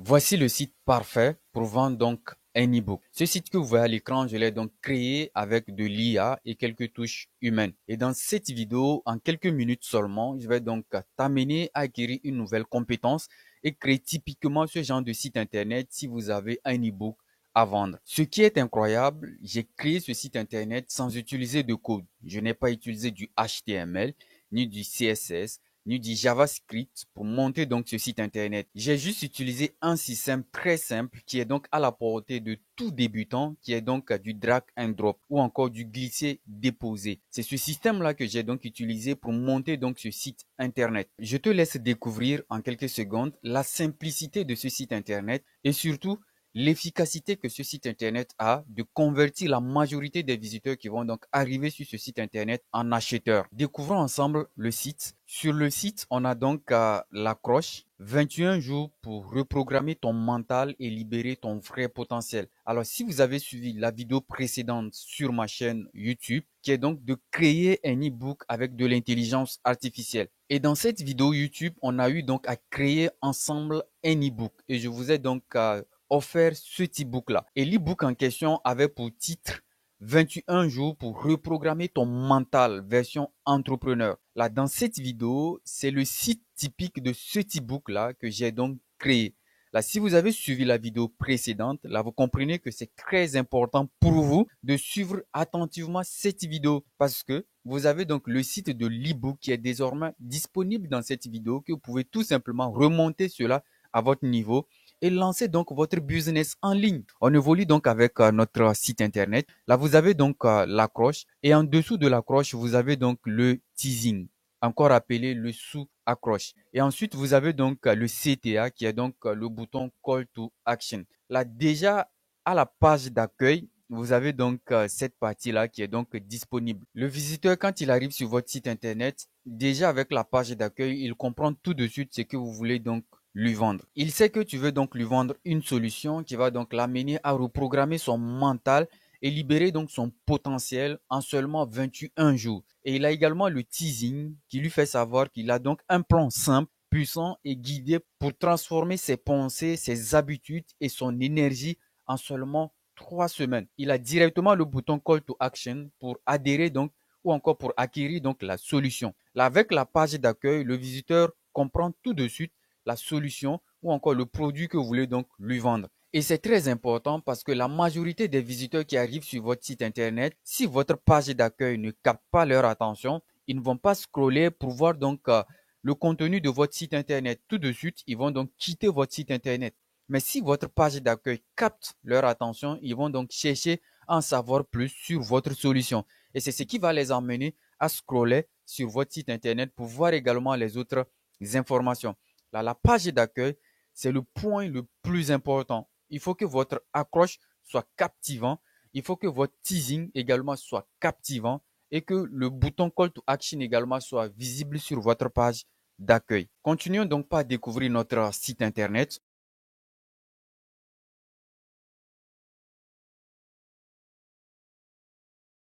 Voici le site parfait pour vendre donc un e-book. Ce site que vous voyez à l'écran, je l'ai donc créé avec de l'IA et quelques touches humaines. Et dans cette vidéo, en quelques minutes seulement, je vais donc t'amener à acquérir une nouvelle compétence et créer typiquement ce genre de site internet si vous avez un e-book à vendre. Ce qui est incroyable, j'ai créé ce site internet sans utiliser de code. Je n'ai pas utilisé du HTML ni du CSS ni du JavaScript pour monter donc ce site internet. J'ai juste utilisé un système très simple qui est donc à la portée de tout débutant, qui est donc du drag and drop ou encore du glisser déposer. C'est ce système-là que j'ai donc utilisé pour monter donc ce site internet. Je te laisse découvrir en quelques secondes la simplicité de ce site internet et surtout l'efficacité que ce site internet a de convertir la majorité des visiteurs qui vont donc arriver sur ce site internet en acheteurs. Découvrons ensemble le site. Sur le site, on a donc l'accroche 21 jours pour reprogrammer ton mental et libérer ton vrai potentiel. Alors, si vous avez suivi la vidéo précédente sur ma chaîne YouTube, qui est donc de créer un e-book avec de l'intelligence artificielle. Et dans cette vidéo YouTube, on a eu donc à créer ensemble un e-book. Et je vous ai donc offert ce e-book-là. Et l'e-book en question avait pour titre 21 jours pour reprogrammer ton mental version entrepreneur. Là, dans cette vidéo, c'est le site typique de ce e-book-là que j'ai donc créé. Là, si vous avez suivi la vidéo précédente, là, vous comprenez que c'est très important pour vous de suivre attentivement cette vidéo parce que vous avez donc le site de l'e-book qui est désormais disponible dans cette vidéo que vous pouvez tout simplement remonter cela à votre niveau et lancer donc votre business en ligne. On évolue donc avec notre site internet. Là, vous avez donc l'accroche et en dessous de l'accroche, vous avez donc le teasing, encore appelé le sous-accroche. Et ensuite, vous avez donc le CTA qui est donc le bouton Call to Action. Là, déjà, à la page d'accueil, vous avez donc cette partie-là qui est donc disponible. Le visiteur, quand il arrive sur votre site internet, déjà avec la page d'accueil, il comprend tout de suite ce que vous voulez donc lui vendre. Il sait que tu veux donc lui vendre une solution qui va donc l'amener à reprogrammer son mental et libérer donc son potentiel en seulement 21 jours. Et il a également le teasing qui lui fait savoir qu'il a donc un plan simple, puissant et guidé pour transformer ses pensées, ses habitudes et son énergie en seulement 3 semaines. Il a directement le bouton Call to Action pour adhérer donc ou encore pour acquérir donc la solution. Là, avec la page d'accueil, le visiteur comprend tout de suite la solution ou encore le produit que vous voulez donc lui vendre. Et c'est très important parce que la majorité des visiteurs qui arrivent sur votre site internet, si votre page d'accueil ne capte pas leur attention, ils ne vont pas scroller pour voir donc le contenu de votre site internet. Tout de suite, ils vont donc quitter votre site internet. Mais si votre page d'accueil capte leur attention, ils vont donc chercher à en savoir plus sur votre solution. Et c'est ce qui va les emmener à scroller sur votre site internet pour voir également les autres informations. Là, la page d'accueil, c'est le point le plus important. Il faut que votre accroche soit captivant. Il faut que votre teasing également soit captivant et que le bouton Call to Action également soit visible sur votre page d'accueil. Continuons donc par découvrir notre site internet.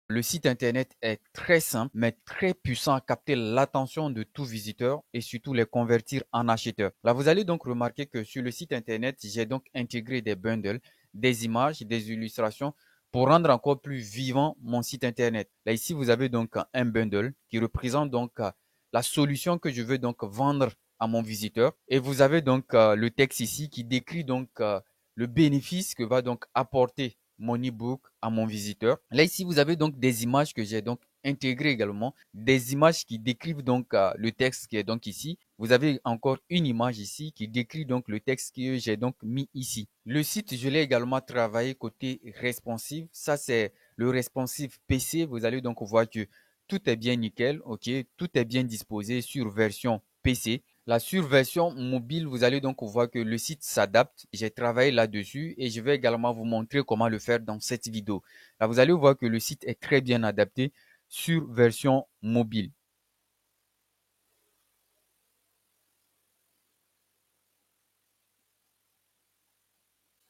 Le site internet est très simple, mais très puissant à capter l'attention de tout visiteur et surtout les convertir en acheteurs. Là, vous allez donc remarquer que sur le site internet, j'ai donc intégré des bundles, des images, des illustrations pour rendre encore plus vivant mon site internet. Là, ici, vous avez donc un bundle qui représente donc la solution que je veux donc vendre à mon visiteur. Et vous avez donc le texte ici qui décrit donc le bénéfice que va donc apporter mon ebook à mon visiteur. Là, ici, vous avez donc des images que j'ai donc intégrées également, des images qui décrivent donc le texte qui est donc ici. Vous avez encore une image ici qui décrit donc le texte que j'ai donc mis ici. Le site, je l'ai également travaillé côté responsive. Ça, c'est le responsive PC. Vous allez donc voir que tout est bien nickel, ok, tout est bien disposé sur version PC. La surversion mobile, vous allez donc voir que le site s'adapte. J'ai travaillé là-dessus et je vais également vous montrer comment le faire dans cette vidéo. Là, vous allez voir que le site est très bien adapté sur version mobile.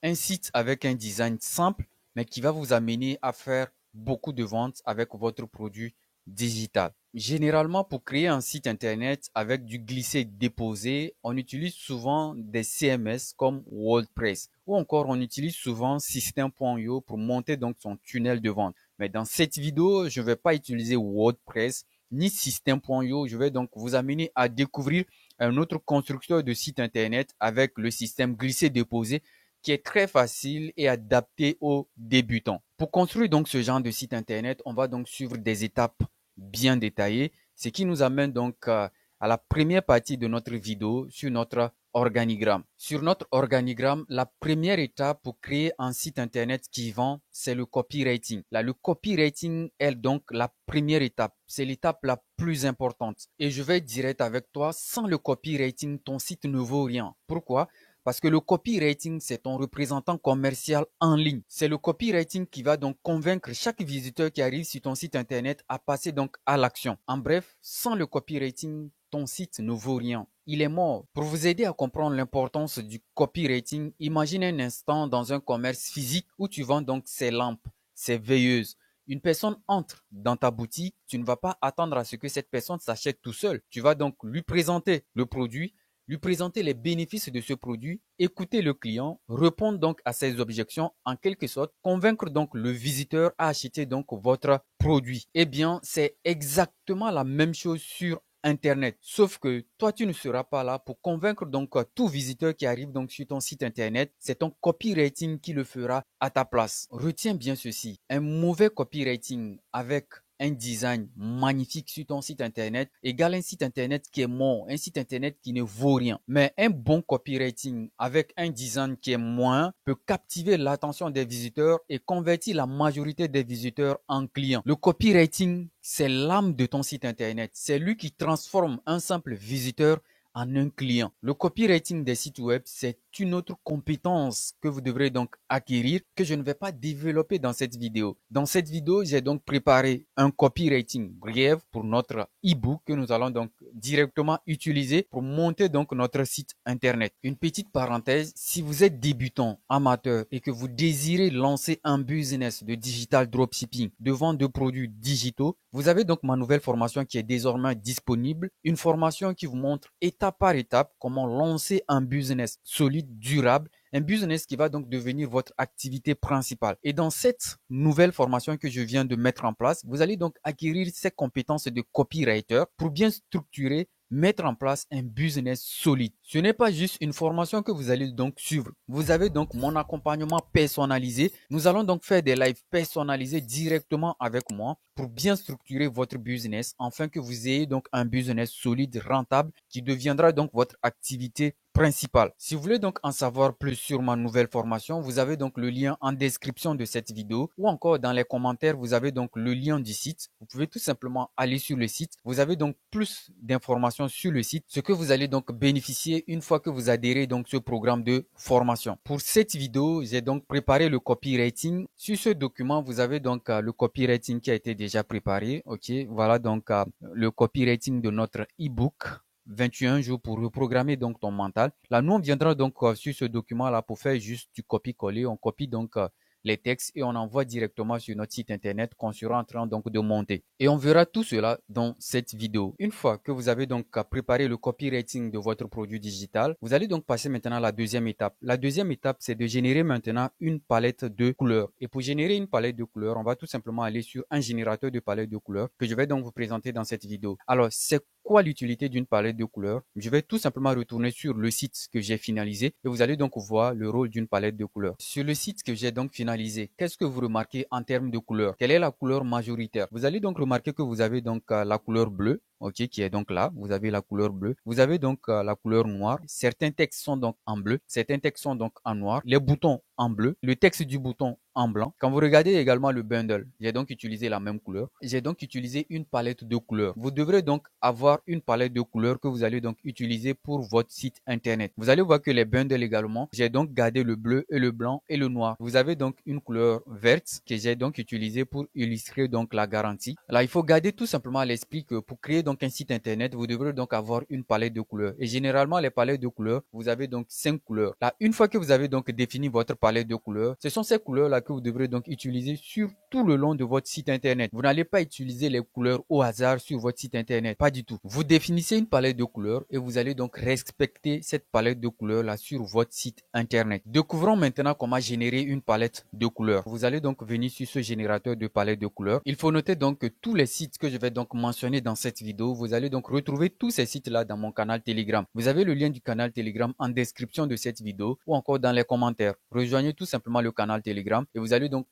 Un site avec un design simple, mais qui va vous amener à faire beaucoup de ventes avec votre produit digital. Généralement, pour créer un site internet avec du glisser-déposer, on utilise souvent des CMS comme WordPress ou encore on utilise souvent System.io pour monter donc son tunnel de vente. Mais dans cette vidéo, je ne vais pas utiliser WordPress ni System.io. Je vais donc vous amener à découvrir un autre constructeur de site internet avec le système glisser-déposer qui est très facile et adapté aux débutants. Pour construire donc ce genre de site internet, on va donc suivre des étapes bien détaillées, ce qui nous amène donc à la première partie de notre vidéo sur notre organigramme. Sur notre organigramme, la première étape pour créer un site internet qui vend, c'est le copywriting. Là, le copywriting est donc la première étape. C'est l'étape la plus importante. Et je vais être direct avec toi, sans le copywriting, ton site ne vaut rien. Pourquoi? Parce que le copywriting, c'est ton représentant commercial en ligne. C'est le copywriting qui va donc convaincre chaque visiteur qui arrive sur ton site internet à passer donc à l'action. En bref, sans le copywriting, ton site ne vaut rien. Il est mort. Pour vous aider à comprendre l'importance du copywriting, imagine un instant dans un commerce physique où tu vends donc ces lampes, ces veilleuses. Une personne entre dans ta boutique, tu ne vas pas attendre à ce que cette personne s'achète tout seul. Tu vas donc lui présenter le produit, lui présenter les bénéfices de ce produit, écouter le client, répondre donc à ses objections, en quelque sorte, convaincre donc le visiteur à acheter donc votre produit. Eh bien, c'est exactement la même chose sur Internet. Sauf que toi, tu ne seras pas là pour convaincre donc tout visiteur qui arrive donc sur ton site Internet. C'est ton copywriting qui le fera à ta place. Retiens bien ceci. Un mauvais copywriting avec un design magnifique sur ton site internet égale un site internet qui est mort, un site internet qui ne vaut rien. Mais un bon copywriting avec un design qui est moins peut captiver l'attention des visiteurs et convertir la majorité des visiteurs en clients. Le copywriting, c'est l'âme de ton site internet. C'est lui qui transforme un simple visiteur en un client. Le copywriting des sites web, c'est une autre compétence que vous devrez donc acquérir que je ne vais pas développer dans cette vidéo. Dans cette vidéo, j'ai donc préparé un copywriting bref pour notre e-book que nous allons donc directement utiliser pour monter donc notre site internet. Une petite parenthèse, si vous êtes débutant, amateur et que vous désirez lancer un business de digital dropshipping, de vente de produits digitaux, vous avez donc ma nouvelle formation qui est désormais disponible. Une formation qui vous montre étape par étape comment lancer un business solide, durable, un business qui va donc devenir votre activité principale. Et dans cette nouvelle formation que je viens de mettre en place, vous allez donc acquérir ces compétences de copywriter pour bien structurer, mettre en place un business solide. Ce n'est pas juste une formation que vous allez donc suivre. Vous avez donc mon accompagnement personnalisé. Nous allons donc faire des lives personnalisés directement avec moi pour bien structurer votre business afin que vous ayez donc un business solide, rentable qui deviendra donc votre activité principale. Si vous voulez donc en savoir plus sur ma nouvelle formation, vous avez donc le lien en description de cette vidéo ou encore dans les commentaires, vous avez donc le lien du site. Vous pouvez tout simplement aller sur le site. Vous avez donc plus d'informations sur le site, ce que vous allez donc bénéficier une fois que vous adhérez donc ce programme de formation. Pour cette vidéo, j'ai donc préparé le copywriting. Sur ce document, vous avez donc le copywriting qui a été déjà préparé. Ok, voilà donc le copywriting de notre e-book. 21 jours pour reprogrammer donc ton mental. Là, nous, on viendra donc sur ce document-là pour faire juste du copier-coller. On copie donc les textes et on envoie directement sur notre site internet qu'on sera en train donc de monter. Et on verra tout cela dans cette vidéo. Une fois que vous avez donc préparé le copywriting de votre produit digital, vous allez donc passer maintenant à la deuxième étape. La deuxième étape, c'est de générer maintenant une palette de couleurs. Et pour générer une palette de couleurs, on va tout simplement aller sur un générateur de palette de couleurs que je vais donc vous présenter dans cette vidéo. Alors, c'est quoi l'utilité d'une palette de couleurs? Je vais tout simplement retourner sur le site que j'ai finalisé et vous allez donc voir le rôle d'une palette de couleurs. Sur le site que j'ai donc finalisé, qu'est-ce que vous remarquez en termes de couleurs? Quelle est la couleur majoritaire? Vous allez donc remarquer que vous avez donc la couleur bleue, ok, qui est donc là. Vous avez la couleur bleue. Vous avez donc la couleur noire. Certains textes sont donc en bleu. Certains textes sont donc en noir. Les boutons en bleu. Le texte du bouton en blanc. Quand vous regardez également le bundle, j'ai donc utilisé la même couleur. J'ai donc utilisé une palette de couleurs. Vous devrez donc avoir une palette de couleurs que vous allez donc utiliser pour votre site internet. Vous allez voir que les bundles également, j'ai donc gardé le bleu et le blanc et le noir. Vous avez donc une couleur verte que j'ai donc utilisée pour illustrer donc la garantie. Là, il faut garder tout simplement à l'esprit que pour créer donc un site internet, vous devrez donc avoir une palette de couleurs. Et généralement, les palettes de couleurs, vous avez donc 5 couleurs. Là, une fois que vous avez donc défini votre palette de couleurs, ce sont ces couleurs-là que vous devrez donc utiliser sur tout le long de votre site internet. Vous n'allez pas utiliser les couleurs au hasard sur votre site internet, pas du tout. Vous définissez une palette de couleurs et vous allez donc respecter cette palette de couleurs là sur votre site internet. Découvrons maintenant comment générer une palette de couleurs. Vous allez donc venir sur ce générateur de palette de couleurs. Il faut noter donc que tous les sites que je vais donc mentionner dans cette vidéo, vous allez donc retrouver tous ces sites là dans mon canal Telegram. Vous avez le lien du canal Telegram en description de cette vidéo ou encore dans les commentaires. Rejoignez tout simplement le canal Telegram et vous allez donc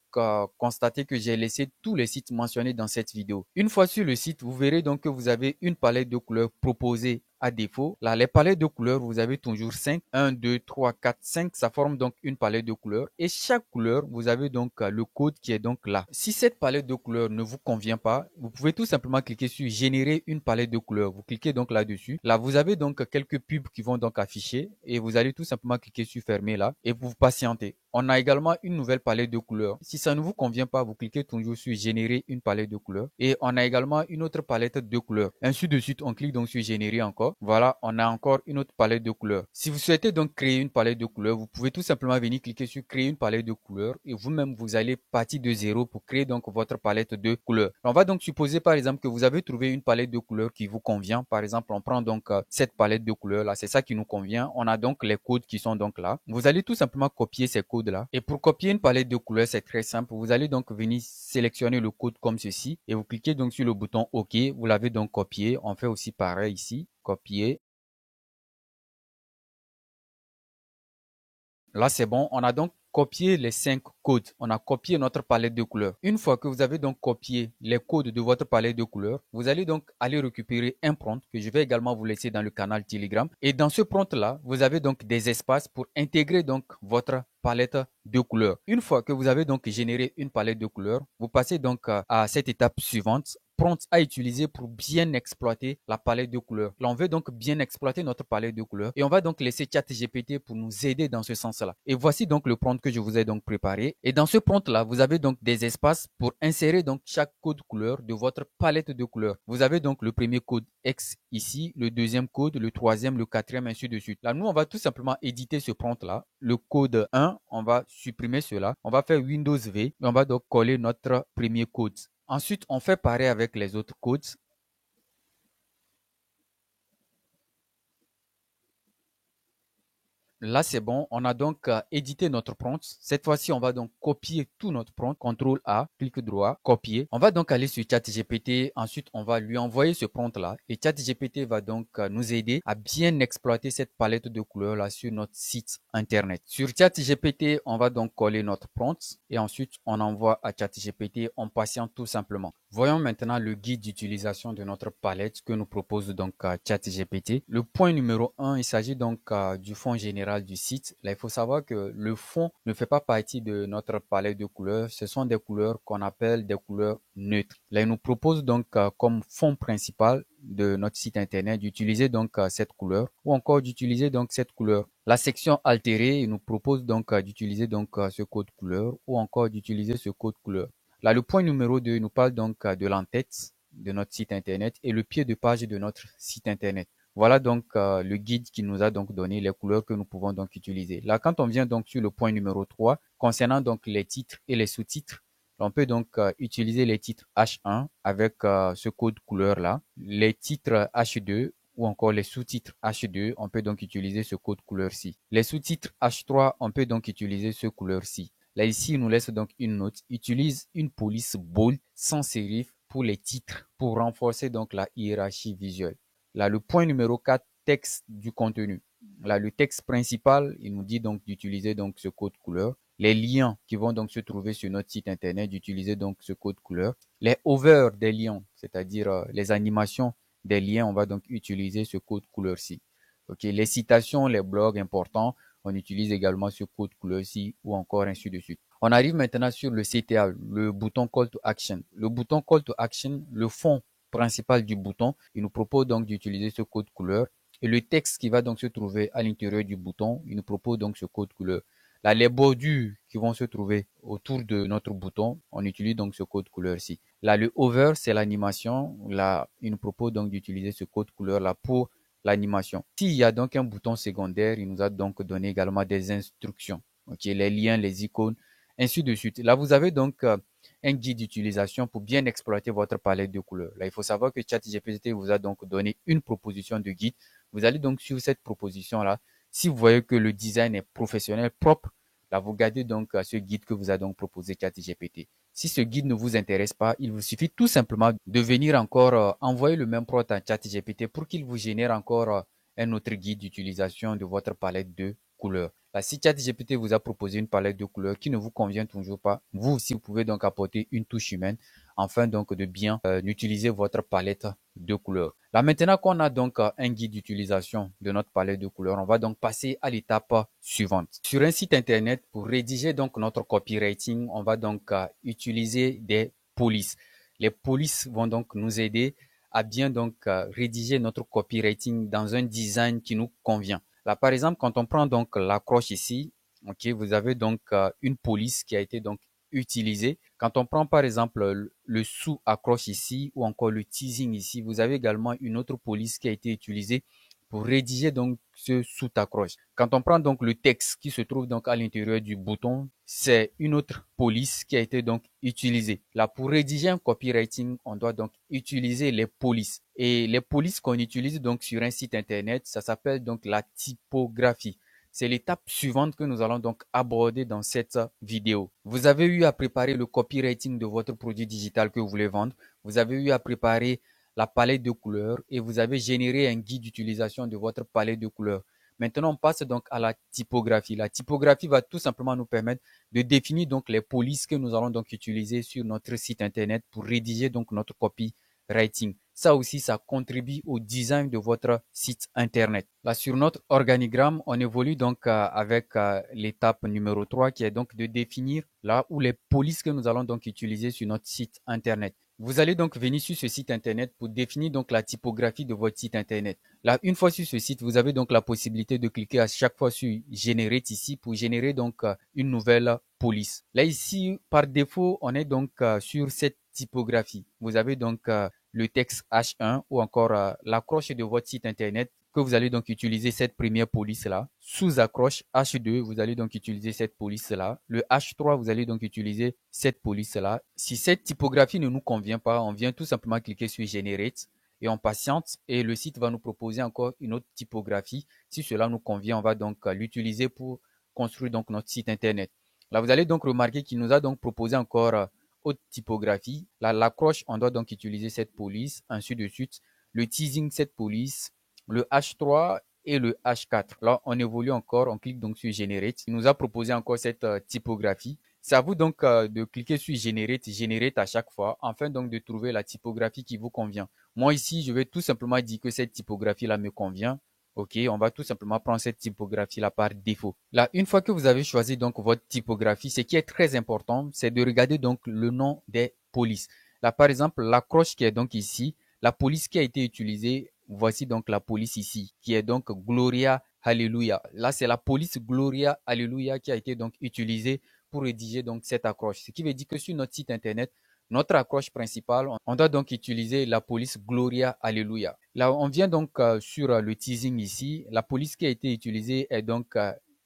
constater que j'ai laissé tous les sites mentionnés dans cette vidéo. Une fois sur le site, vous verrez donc que vous avez une palette de couleurs proposée à défaut. Là, les palettes de couleurs, vous avez toujours 5. 1, 2, 3, 4, 5. Ça forme donc une palette de couleurs. Et chaque couleur, vous avez donc le code qui est donc là. Si cette palette de couleurs ne vous convient pas, vous pouvez tout simplement cliquer sur générer une palette de couleurs. Vous cliquez donc là-dessus. Là, vous avez donc quelques pubs qui vont donc afficher et vous allez tout simplement cliquer sur fermer là et vous patientez. On a également une nouvelle palette de couleurs. Si ça ne vous convient pas, vous cliquez toujours sur générer une palette de couleurs. Et on a également une autre palette de couleurs. Ainsi de suite, on clique donc sur générer encore. Voilà, on a encore une autre palette de couleurs. Si vous souhaitez donc créer une palette de couleurs, vous pouvez tout simplement venir cliquer sur créer une palette de couleurs et vous-même, vous allez partir de zéro pour créer donc votre palette de couleurs. On va donc supposer par exemple que vous avez trouvé une palette de couleurs qui vous convient. Par exemple, on prend donc cette palette de couleurs là, c'est ça qui nous convient. On a donc les codes qui sont donc là. Vous allez tout simplement copier ces codes là. Et pour copier une palette de couleurs, c'est très simple. Vous allez donc venir sélectionner le code comme ceci et vous cliquez donc sur le bouton OK. Vous l'avez donc copié. On fait aussi pareil ici. Copier. Là, c'est bon. On a donc copié les 5 codes. On a copié notre palette de couleurs. Une fois que vous avez donc copié les codes de votre palette de couleurs, vous allez donc aller récupérer un prompt que je vais également vous laisser dans le canal Telegram. Et dans ce prompt-là, vous avez donc des espaces pour intégrer donc votre palette de couleurs. Une fois que vous avez donc généré une palette de couleurs, vous passez donc à cette étape suivante, prompt à utiliser pour bien exploiter la palette de couleurs. Là, on veut donc bien exploiter notre palette de couleurs et on va donc laisser ChatGPT pour nous aider dans ce sens-là. Et voici donc le prompt que je vous ai donc préparé. Et dans ce prompt-là, vous avez donc des espaces pour insérer donc chaque code couleur de votre palette de couleurs. Vous avez donc le premier code X ici, le deuxième code, le troisième, le quatrième, ainsi de suite. Là, nous, on va tout simplement éditer ce prompt-là. Le code 1, on va supprimer cela. On va faire Windows V et on va donc coller notre premier code. Ensuite, on fait pareil avec les autres codes. Là, c'est bon. On a donc édité notre prompt. Cette fois-ci, on va donc copier tout notre prompt. CTRL A, clic droit, copier. On va donc aller sur ChatGPT. Ensuite, on va lui envoyer ce prompt-là. Et ChatGPT va donc nous aider à bien exploiter cette palette de couleurs là sur notre site internet. Sur ChatGPT, on va donc coller notre prompt. Et ensuite, on envoie à ChatGPT. On patiente tout simplement. Voyons maintenant le guide d'utilisation de notre palette que nous propose donc ChatGPT. Le point numéro 1, il s'agit donc du fond général du site. Là, il faut savoir que le fond ne fait pas partie de notre palette de couleurs. Ce sont des couleurs qu'on appelle des couleurs neutres. Là, il nous propose donc comme fond principal de notre site internet d'utiliser donc cette couleur ou encore d'utiliser donc cette couleur. La section altérée, il nous propose donc d'utiliser donc ce code couleur ou encore d'utiliser ce code couleur. Là, le point numéro 2 nous parle donc de l'entête de notre site internet et le pied de page de notre site internet. Voilà donc le guide qui nous a donc donné les couleurs que nous pouvons donc utiliser. Là, quand on vient donc sur le point numéro 3, concernant donc les titres et les sous-titres, on peut donc utiliser les titres H1 avec ce code couleur là, les titres H2 ou encore les sous-titres H2, on peut donc utiliser ce code couleur-ci. Les sous-titres H3, on peut donc utiliser ce couleur-ci. Là, ici, il nous laisse donc une note. Utilise une police bold sans sérif pour les titres pour renforcer donc la hiérarchie visuelle. Là, le point numéro 4, texte du contenu. Là, le texte principal, il nous dit donc d'utiliser donc ce code couleur. Les liens qui vont donc se trouver sur notre site internet, d'utiliser donc ce code couleur. Les hover des liens, c'est-à-dire les animations des liens, on va donc utiliser ce code couleur-ci. Ok, les citations, les blogs importants, on utilise également ce code couleur-ci ou encore ainsi de suite. On arrive maintenant sur le CTA, le bouton Call to Action. Le bouton Call to Action, le fond principal du bouton, il nous propose donc d'utiliser ce code couleur. Et le texte qui va donc se trouver à l'intérieur du bouton, il nous propose donc ce code couleur. Là, les bordures qui vont se trouver autour de notre bouton, on utilise donc ce code couleur-ci. Là, le hover, c'est l'animation. Là, il nous propose donc d'utiliser ce code couleur-là pour l'animation. S'il y a donc un bouton secondaire, il nous a donc donné également des instructions. Ok, les liens, les icônes, ainsi de suite. Là, vous avez donc un guide d'utilisation pour bien exploiter votre palette de couleurs. Là, il faut savoir que ChatGPT vous a donc donné une proposition de guide. Vous allez donc suivre cette proposition-là. Si vous voyez que le design est professionnel, propre, là, vous gardez donc ce guide que vous a donc proposé ChatGPT. Si ce guide ne vous intéresse pas, il vous suffit tout simplement de venir encore envoyer le même prompt à ChatGPT pour qu'il vous génère encore un autre guide d'utilisation de votre palette de couleurs. Là, si ChatGPT vous a proposé une palette de couleurs qui ne vous convient toujours pas, vous aussi, vous pouvez donc apporter une touche humaine afin donc de bien utiliser votre palette de couleurs. Là, maintenant qu'on a donc un guide d'utilisation de notre palette de couleurs, on va donc passer à l'étape suivante. Sur un site internet, pour rédiger donc notre copywriting, on va donc utiliser des polices. Les polices vont donc nous aider à bien donc rédiger notre copywriting dans un design qui nous convient. Là, par exemple, quand on prend donc l'accroche ici, ok, vous avez donc une police qui a été donc utilisée. Quand on prend par exemple le sous-accroche ici ou encore le teasing ici, vous avez également une autre police qui a été utilisée pour rédiger donc ce sous-accroche. Quand on prend donc le texte qui se trouve donc à l'intérieur du bouton, c'est une autre police qui a été donc utilisée. Là, pour rédiger un copywriting, on doit donc utiliser les polices. Et les polices qu'on utilise donc sur un site internet, ça s'appelle donc la typographie. C'est l'étape suivante que nous allons donc aborder dans cette vidéo. Vous avez eu à préparer le copywriting de votre produit digital que vous voulez vendre. Vous avez eu à préparer la palette de couleurs et vous avez généré un guide d'utilisation de votre palette de couleurs. Maintenant, on passe donc à la typographie. La typographie va tout simplement nous permettre de définir donc les polices que nous allons donc utiliser sur notre site internet pour rédiger donc notre copywriting. Ça aussi, ça contribue au design de votre site internet. Là, sur notre organigramme, on évolue donc avec l'étape numéro 3 qui est donc de définir là où les polices que nous allons donc utiliser sur notre site internet. Vous allez donc venir sur ce site internet pour définir donc la typographie de votre site internet. Là, une fois sur ce site, vous avez donc la possibilité de cliquer à chaque fois sur Generate ici pour générer donc une nouvelle police. Là, ici, par défaut, on est donc sur cette typographie. Vous avez donc le texte H1 ou encore l'accroche de votre site internet que vous allez donc utiliser cette première police-là. Sous accroche H2, vous allez donc utiliser cette police-là. Le H3, vous allez donc utiliser cette police-là. Si cette typographie ne nous convient pas, on vient tout simplement cliquer sur Generate et on patiente et le site va nous proposer encore une autre typographie. Si cela nous convient, on va donc l'utiliser pour construire donc notre site internet. Là, vous allez donc remarquer qu'il nous a donc proposé encore autre typographie. Là, l'accroche, on doit donc utiliser cette police, ainsi de suite. Le teasing, cette police. Le H3 et le H4. Là, on évolue encore, on clique donc sur Generate. Il nous a proposé encore cette typographie. C'est à vous donc de cliquer sur Generate à chaque fois, afin donc de trouver la typographie qui vous convient. Moi ici, je vais tout simplement dire que cette typographie-là me convient. Ok, on va tout simplement prendre cette typographie-là par défaut. Là, une fois que vous avez choisi donc votre typographie, ce qui est très important, c'est de regarder donc le nom des polices. Là, par exemple, l'accroche qui est donc ici, la police qui a été utilisée, voici donc la police ici, qui est donc Gloria Hallelujah. Là, c'est la police Gloria Hallelujah qui a été donc utilisée pour rédiger donc cette accroche. Ce qui veut dire que sur notre site internet, notre accroche principale, on doit donc utiliser la police Gloria Hallelujah. Là, on vient donc sur le teasing ici. La police qui a été utilisée est donc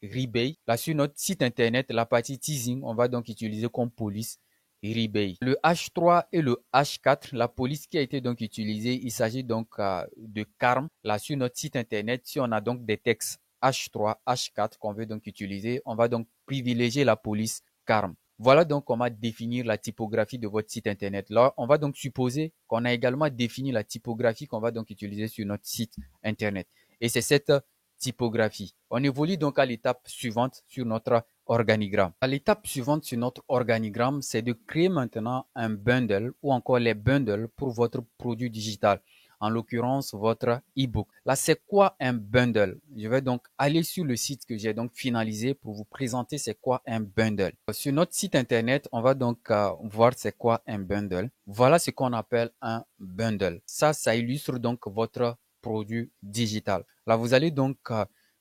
Rebay. Là, sur notre site internet, la partie teasing, on va donc utiliser comme police Rebay. Le H3 et le H4, la police qui a été donc utilisée, il s'agit donc de Karm. Là, sur notre site internet, si on a donc des textes H3, H4 qu'on veut donc utiliser, on va donc privilégier la police Karm. Voilà donc comment définir la typographie de votre site internet. Là, on va donc supposer qu'on a également défini la typographie qu'on va donc utiliser sur notre site internet. Et c'est cette typographie. On évolue donc à l'étape suivante sur notre organigramme. À l'étape suivante sur notre organigramme, c'est de créer maintenant un bundle ou encore les bundles pour votre produit digital. En l'occurrence, votre e-book. Là, c'est quoi un bundle? Je vais donc aller sur le site que j'ai donc finalisé pour vous présenter c'est quoi un bundle. Sur notre site internet, on va donc voir c'est quoi un bundle. Voilà ce qu'on appelle un bundle. Ça illustre donc votre produit digital. Là, vous allez donc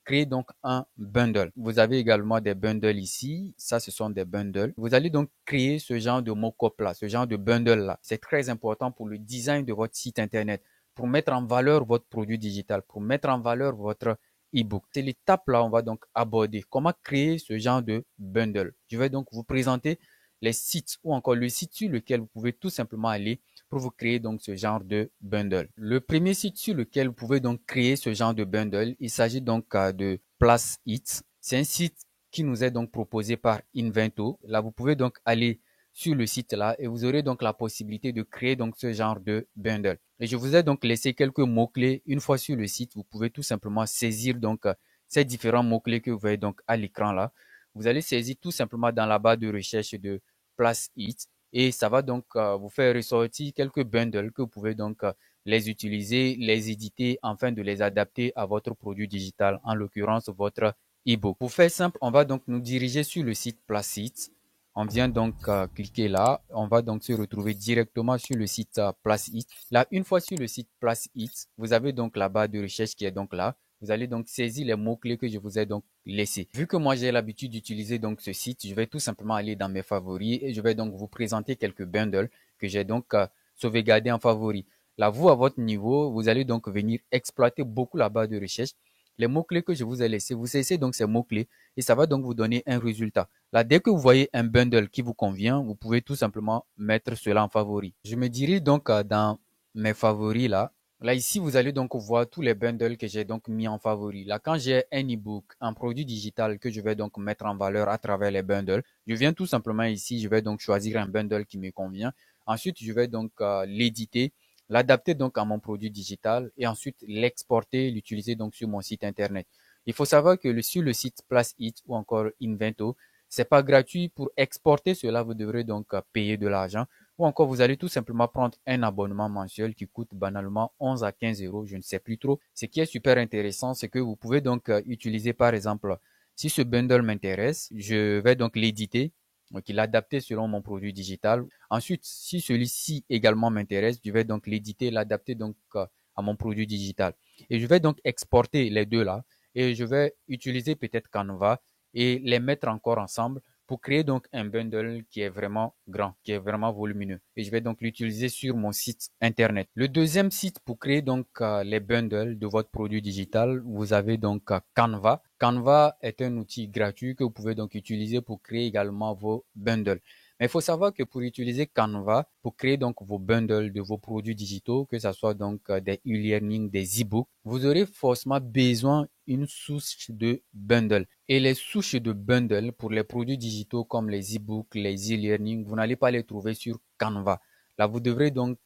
créer donc un bundle. Vous avez également des bundles ici. Ça, ce sont des bundles. Vous allez donc créer ce genre de mock-up là, ce genre de bundle là. C'est très important pour le design de votre site internet, pour mettre en valeur votre produit digital, pour mettre en valeur votre e-book. C'est l'étape là, on va donc aborder comment créer ce genre de bundle. Je vais donc vous présenter les sites ou encore le site sur lequel vous pouvez tout simplement aller pour vous créer donc ce genre de bundle. Le premier site sur lequel vous pouvez donc créer ce genre de bundle, il s'agit donc de Placeit. C'est un site qui nous est donc proposé par Invento. Là, vous pouvez donc aller sur le site là et vous aurez donc la possibilité de créer donc ce genre de bundle. Et je vous ai donc laissé quelques mots-clés. Une fois sur le site, vous pouvez tout simplement saisir donc ces différents mots-clés que vous voyez donc à l'écran là. Vous allez saisir tout simplement dans la barre de recherche de Placeit et ça va donc vous faire ressortir quelques bundles que vous pouvez donc les utiliser, les éditer afin de les adapter à votre produit digital, en l'occurrence votre e-book. Pour faire simple, on va donc nous diriger sur le site Placeit. On vient donc cliquer là. On va donc se retrouver directement sur le site Placeit. Là, une fois sur le site Placeit, vous avez donc la barre de recherche qui est donc là. Vous allez donc saisir les mots-clés que je vous ai donc laissés. Vu que moi j'ai l'habitude d'utiliser donc ce site, je vais tout simplement aller dans mes favoris et je vais donc vous présenter quelques bundles que j'ai donc sauvegardés en favoris. Là, vous, à votre niveau, vous allez donc venir exploiter beaucoup la barre de recherche. Les mots-clés que je vous ai laissés, vous saisissez donc ces mots-clés et ça va donc vous donner un résultat. Là, dès que vous voyez un bundle qui vous convient, vous pouvez tout simplement mettre cela en favori. Je me dirige donc dans mes favoris là. Là, ici, vous allez donc voir tous les bundles que j'ai donc mis en favori. Là, quand j'ai un e-book, un produit digital que je vais donc mettre en valeur à travers les bundles, je viens tout simplement ici, je vais donc choisir un bundle qui me convient. Ensuite, je vais donc l'éditer, l'adapter donc à mon produit digital et ensuite l'exporter, l'utiliser donc sur mon site internet. Il faut savoir que sur le site Placeit ou encore Invento, c'est pas gratuit. Pour exporter cela, vous devrez donc payer de l'argent ou encore vous allez tout simplement prendre un abonnement mensuel qui coûte banalement 11 à 15 euros, je ne sais plus trop. Ce qui est super intéressant, c'est que vous pouvez donc utiliser par exemple, si ce bundle m'intéresse, je vais donc l'éditer, donc l'adapter selon mon produit digital. Ensuite, si celui-ci également m'intéresse, je vais donc l'éditer, l'adapter donc à mon produit digital. Et je vais donc exporter les deux là et je vais utiliser peut-être Canva et les mettre encore ensemble pour créer donc un bundle qui est vraiment grand, qui est vraiment volumineux. Et je vais donc l'utiliser sur mon site internet. Le deuxième site pour créer donc les bundles de votre produit digital, vous avez donc Canva. Canva est un outil gratuit que vous pouvez donc utiliser pour créer également vos bundles. Mais il faut savoir que pour utiliser Canva, pour créer donc vos bundles de vos produits digitaux, que ce soit donc des e-learning, des e-books, vous aurez forcément besoin d'une souche de bundle. Et les souches de bundle pour les produits digitaux comme les e-books, les e-learning, vous n'allez pas les trouver sur Canva. Là, vous devrez donc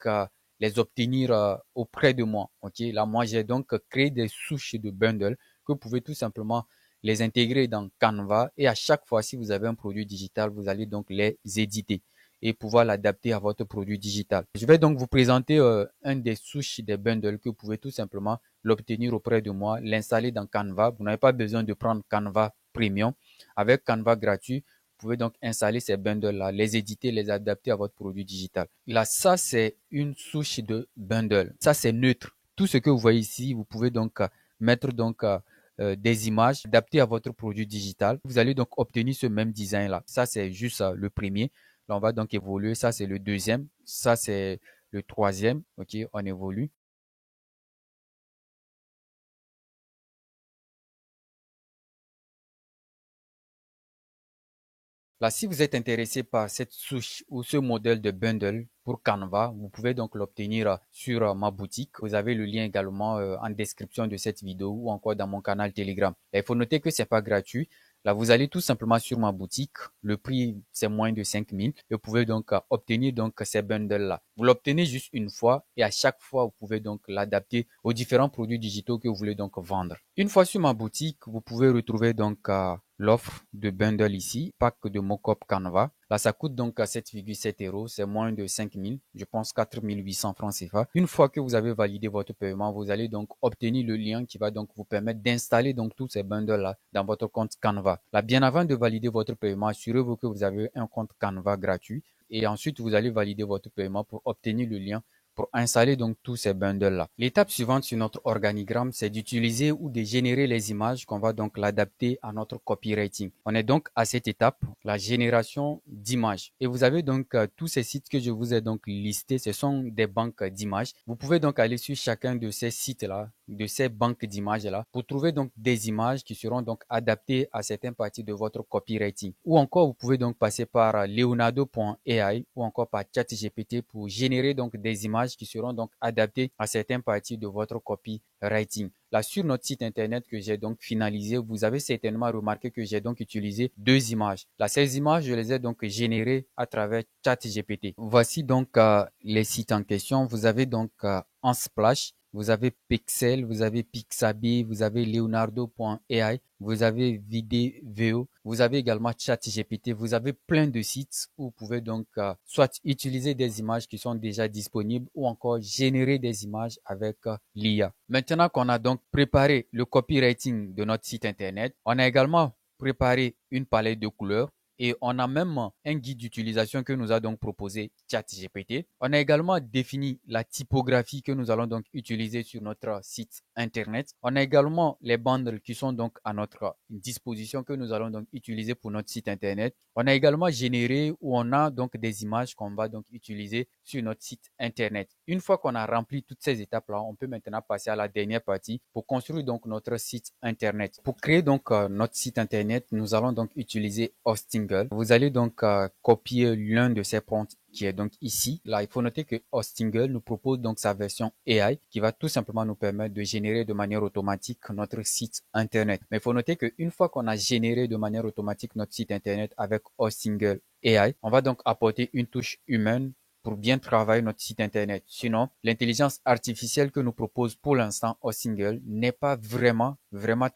les obtenir auprès de moi. Ok, là, moi, j'ai donc créé des souches de bundle que vous pouvez tout simplement les intégrer dans Canva et à chaque fois, si vous avez un produit digital, vous allez donc les éditer et pouvoir l'adapter à votre produit digital. Je vais donc vous présenter un des souches des bundles que vous pouvez tout simplement l'obtenir auprès de moi, l'installer dans Canva. Vous n'avez pas besoin de prendre Canva Premium. Avec Canva gratuit, vous pouvez donc installer ces bundles-là, les éditer, les adapter à votre produit digital. Là, ça, c'est une souche de bundle. Ça, c'est neutre. Tout ce que vous voyez ici, vous pouvez donc mettre donc des images adaptées à votre produit digital. Vous allez donc obtenir ce même design là. Ça, c'est juste le premier. Là, on va donc évoluer. Ça, c'est le deuxième. Ça, c'est le troisième. OK, on évolue. Là, si vous êtes intéressé par cette souche ou ce modèle de bundle pour Canva, vous pouvez donc l'obtenir sur ma boutique. Vous avez le lien également en description de cette vidéo ou encore dans mon canal Telegram. Et il faut noter que c'est pas gratuit. Là, vous allez tout simplement sur ma boutique. Le prix, c'est moins de 5 000. Et vous pouvez donc obtenir donc ces bundles-là. Vous l'obtenez juste une fois et à chaque fois, vous pouvez donc l'adapter aux différents produits digitaux que vous voulez donc vendre. Une fois sur ma boutique, vous pouvez retrouver donc l'offre de bundle ici, pack de mockup Canva. Là, ça coûte donc à 7,7 euros, c'est moins de 5 000, je pense 4 800 francs CFA. Une fois que vous avez validé votre paiement, vous allez donc obtenir le lien qui va donc vous permettre d'installer donc tous ces bundles-là dans votre compte Canva. Là, bien avant de valider votre paiement, assurez-vous que vous avez un compte Canva gratuit et ensuite vous allez valider votre paiement pour obtenir le lien pour installer donc tous ces bundles-là. L'étape suivante sur notre organigramme, c'est d'utiliser ou de générer les images qu'on va donc l'adapter à notre copywriting. On est donc à cette étape, la génération d'images. Et vous avez donc tous ces sites que je vous ai donc listés, ce sont des banques d'images. Vous pouvez donc aller sur chacun de ces sites-là, de ces banques d'images-là, pour trouver donc des images qui seront donc adaptées à certaines parties de votre copywriting. Ou encore, vous pouvez donc passer par leonardo.ai ou encore par ChatGPT pour générer donc des images qui seront donc adaptées à certaines parties de votre copywriting. Là, sur notre site internet que j'ai donc finalisé, vous avez certainement remarqué que j'ai donc utilisé deux images. Là, ces images, je les ai donc générées à travers ChatGPT. Voici donc les sites en question. Vous avez donc Unsplash, vous avez Pixel, vous avez Pixabay, vous avez Leonardo.ai, vous avez Vidéo, vous avez également ChatGPT, vous avez plein de sites où vous pouvez donc soit utiliser des images qui sont déjà disponibles ou encore générer des images avec l'IA. Maintenant qu'on a donc préparé le copywriting de notre site internet, on a également préparé une palette de couleurs. Et on a même un guide d'utilisation que nous a donc proposé ChatGPT. On a également défini la typographie que nous allons donc utiliser sur notre site internet. On a également les bundles qui sont donc à notre disposition que nous allons donc utiliser pour notre site internet. On a également généré ou on a donc des images qu'on va donc utiliser sur notre site internet. Une fois qu'on a rempli toutes ces étapes-là, on peut maintenant passer à la dernière partie pour construire donc notre site internet. Pour créer donc notre site internet, nous allons donc utiliser Hosting. Vous allez donc copier l'un de ces prompts qui est donc ici. Là, il faut noter que Hostingle nous propose donc sa version AI qui va tout simplement nous permettre de générer de manière automatique notre site internet. Mais il faut noter qu'une fois qu'on a généré de manière automatique notre site internet avec Hostingle AI, on va donc apporter une touche humaine pour bien travailler notre site internet. Sinon, l'intelligence artificielle que nous propose pour l'instant Hostingle n'est pas vraiment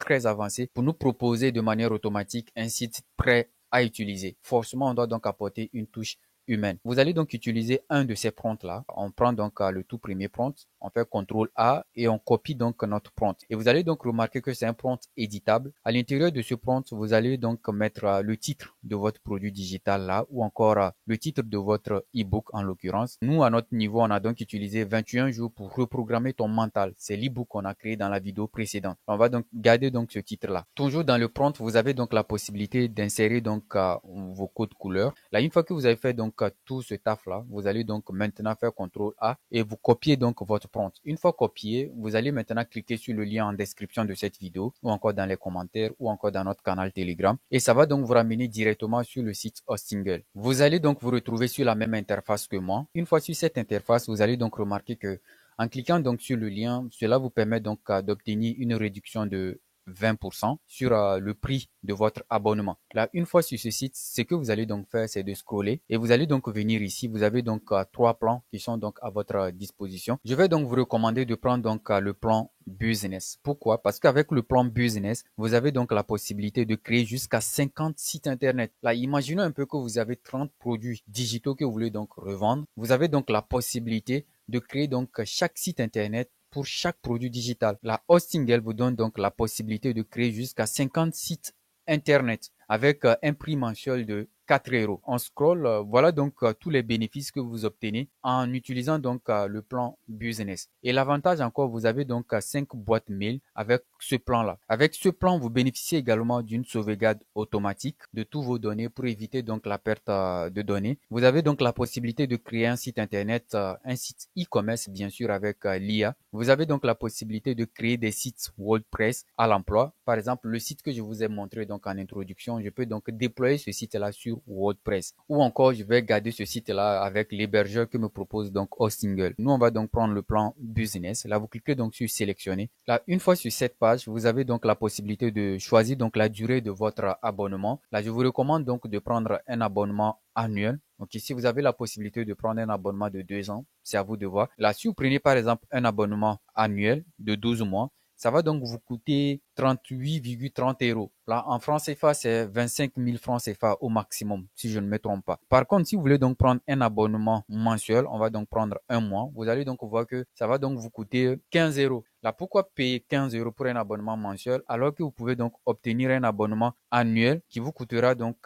très avancée pour nous proposer de manière automatique un site prêt à utiliser. Forcément, on doit donc apporter une touche humaine. Vous allez donc utiliser un de ces prompts-là. On prend donc le tout premier prompt, on fait CTRL-A et on copie donc notre prompt. Et vous allez donc remarquer que c'est un prompt éditable. À l'intérieur de ce prompt, vous allez donc mettre le titre de votre produit digital là ou encore le titre de votre e-book en l'occurrence. Nous, à notre niveau, on a donc utilisé 21 jours pour reprogrammer ton mental. C'est l'e-book qu'on a créé dans la vidéo précédente. On va donc garder donc ce titre-là. Toujours dans le prompt, vous avez donc la possibilité d'insérer donc vos codes couleurs. Là, une fois que vous avez fait donc tout ce taf-là, vous allez donc maintenant faire CTRL-A et vous copiez donc votre prompt. Une fois copié, vous allez maintenant cliquer sur le lien en description de cette vidéo ou encore dans les commentaires ou encore dans notre canal Telegram et ça va donc vous ramener directement sur le site Hostingle. Vous allez donc vous retrouver sur la même interface que moi. Une fois sur cette interface, vous allez donc remarquer que en cliquant donc sur le lien, cela vous permet donc d'obtenir une réduction de 20% sur le prix de votre abonnement. Là, une fois sur ce site, ce que vous allez donc faire, c'est de scroller et vous allez donc venir ici. Vous avez donc trois plans qui sont donc à votre disposition. Je vais donc vous recommander de prendre donc le plan Business. Pourquoi? Parce qu'avec le plan Business, vous avez donc la possibilité de créer jusqu'à 50 sites internet. Là, imaginez un peu que vous avez 30 produits digitaux que vous voulez donc revendre. Vous avez donc la possibilité de créer donc chaque site internet pour chaque produit digital. La Hostingle vous donne donc la possibilité de créer jusqu'à 50 sites internet avec un prix mensuel de 4 euros. On scroll, voilà donc tous les bénéfices que vous obtenez en utilisant donc le plan business. Et l'avantage encore, vous avez donc 5 boîtes mail avec ce plan-là. Avec ce plan, vous bénéficiez également d'une sauvegarde automatique de tous vos données pour éviter donc la perte de données. Vous avez donc la possibilité de créer un site internet, un site e-commerce bien sûr avec l'IA. Vous avez donc la possibilité de créer des sites WordPress à l'emploi. Par exemple, le site que je vous ai montré donc en introduction, je peux donc déployer ce site-là sur WordPress. Ou encore, je vais garder ce site-là avec l'hébergeur que me propose donc Hostingle. Nous, on va donc prendre le plan Business. Là, vous cliquez donc sur sélectionner. Là, une fois sur cette page, vous avez donc la possibilité de choisir donc la durée de votre abonnement. Là, je vous recommande donc de prendre un abonnement annuel. Donc ici, vous avez la possibilité de prendre un abonnement de 2 ans. C'est à vous de voir. Là, si vous prenez par exemple un abonnement annuel de 12 mois, ça va donc vous coûter 38,30 euros. Là, en francs CFA, c'est 25 000 francs CFA au maximum, si je ne me trompe pas. Par contre, si vous voulez donc prendre un abonnement mensuel, on va donc prendre un mois. Vous allez donc voir que ça va donc vous coûter 15 euros. Là, pourquoi payer 15 euros pour un abonnement mensuel alors que vous pouvez donc obtenir un abonnement annuel qui vous coûtera donc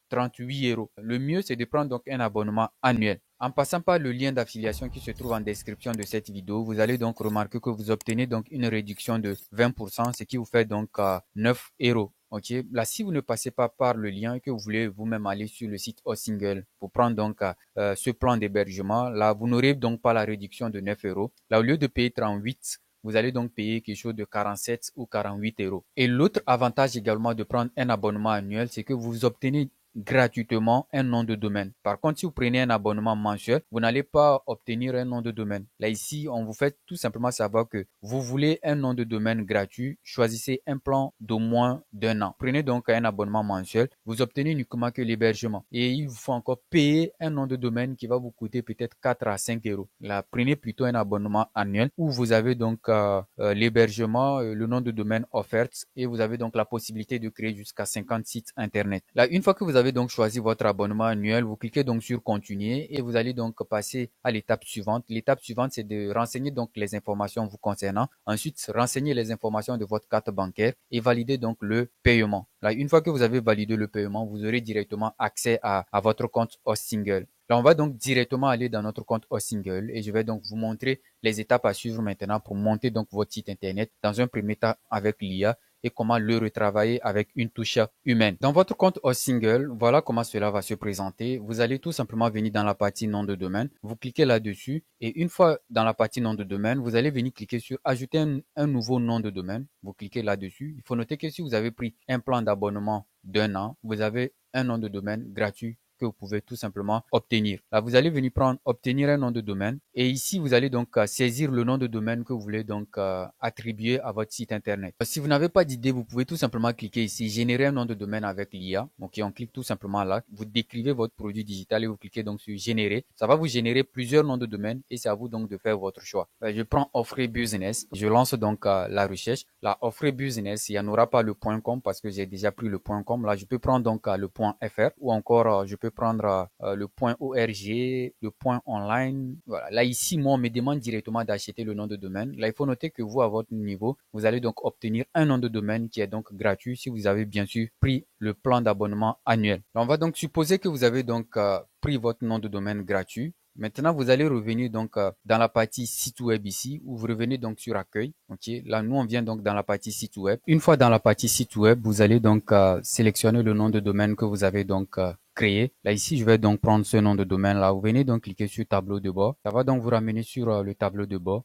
38 euros. Le mieux, c'est de prendre donc un abonnement annuel. En passant par le lien d'affiliation qui se trouve en description de cette vidéo, vous allez donc remarquer que vous obtenez donc une réduction de 20%, ce qui vous fait donc 9 euros. Ok, là, si vous ne passez pas par le lien et que vous voulez vous-même aller sur le site Hostingle pour prendre donc ce plan d'hébergement, là, vous n'aurez donc pas la réduction de 9 euros. Là, au lieu de payer 38, vous allez donc payer quelque chose de 47 ou 48 euros. Et l'autre avantage également de prendre un abonnement annuel, c'est que vous obtenez gratuitement un nom de domaine. Par contre, si vous prenez un abonnement mensuel, vous n'allez pas obtenir un nom de domaine. Là, ici, on vous fait tout simplement savoir que vous voulez un nom de domaine gratuit. Choisissez un plan d'au moins d'un an. Prenez donc un abonnement mensuel. Vous obtenez uniquement que l'hébergement. Et il vous faut encore payer un nom de domaine qui va vous coûter peut-être 4 à 5 euros. Là, prenez plutôt un abonnement annuel où vous avez donc l'hébergement, le nom de domaine offert et vous avez donc la possibilité de créer jusqu'à 50 sites internet. Là, une fois que vous avez donc choisi votre abonnement annuel, vous cliquez donc sur continuer et vous allez donc passer à l'étape suivante. L'étape suivante, c'est de renseigner donc les informations vous concernant. Ensuite, renseigner les informations de votre carte bancaire et valider donc le paiement. Là, une fois que vous avez validé le paiement, vous aurez directement accès à votre compte Hostingle. Là, on va donc directement aller dans notre compte Hostingle et je vais donc vous montrer les étapes à suivre maintenant pour monter donc votre site internet dans un premier temps avec l'IA et comment le retravailler avec une touche humaine. Dans votre compte Hostingle, voilà comment cela va se présenter. Vous allez tout simplement venir dans la partie nom de domaine. Vous cliquez là-dessus et une fois dans la partie nom de domaine, vous allez venir cliquer sur ajouter un nouveau nom de domaine. Vous cliquez là-dessus. Il faut noter que si vous avez pris un plan d'abonnement d'un an, vous avez un nom de domaine gratuit que vous pouvez tout simplement obtenir. Là, vous allez venir prendre obtenir un nom de domaine et ici, vous allez donc saisir le nom de domaine que vous voulez donc attribuer à votre site internet. Si vous n'avez pas d'idée, vous pouvez tout simplement cliquer ici, générer un nom de domaine avec l'IA. Ok, on clique tout simplement là. Vous décrivez votre produit digital et vous cliquez donc sur générer. Ça va vous générer plusieurs noms de domaine et c'est à vous donc de faire votre choix. Je prends offrir business. Je lance donc la recherche. Là, offrir business, il n'y en aura pas le .com parce que j'ai déjà pris le .com. Là, je peux prendre donc le .fr ou encore je peux prendre le .org, le .online. Voilà. Là, ici, moi, on me demande directement d'acheter le nom de domaine. Là, il faut noter que vous, à votre niveau, vous allez donc obtenir un nom de domaine qui est donc gratuit si vous avez bien sûr pris le plan d'abonnement annuel. Là, on va donc supposer que vous avez donc pris votre nom de domaine gratuit. Maintenant, vous allez revenir donc dans la partie site web ici, où vous revenez donc sur accueil. Ok, là, nous, on vient donc dans la partie site web. Une fois dans la partie site web, vous allez donc sélectionner le nom de domaine que vous avez donc créé. Là, ici, je vais donc prendre ce nom de domaine là. Vous venez donc cliquer sur tableau de bord. Ça va donc vous ramener sur le tableau de bord.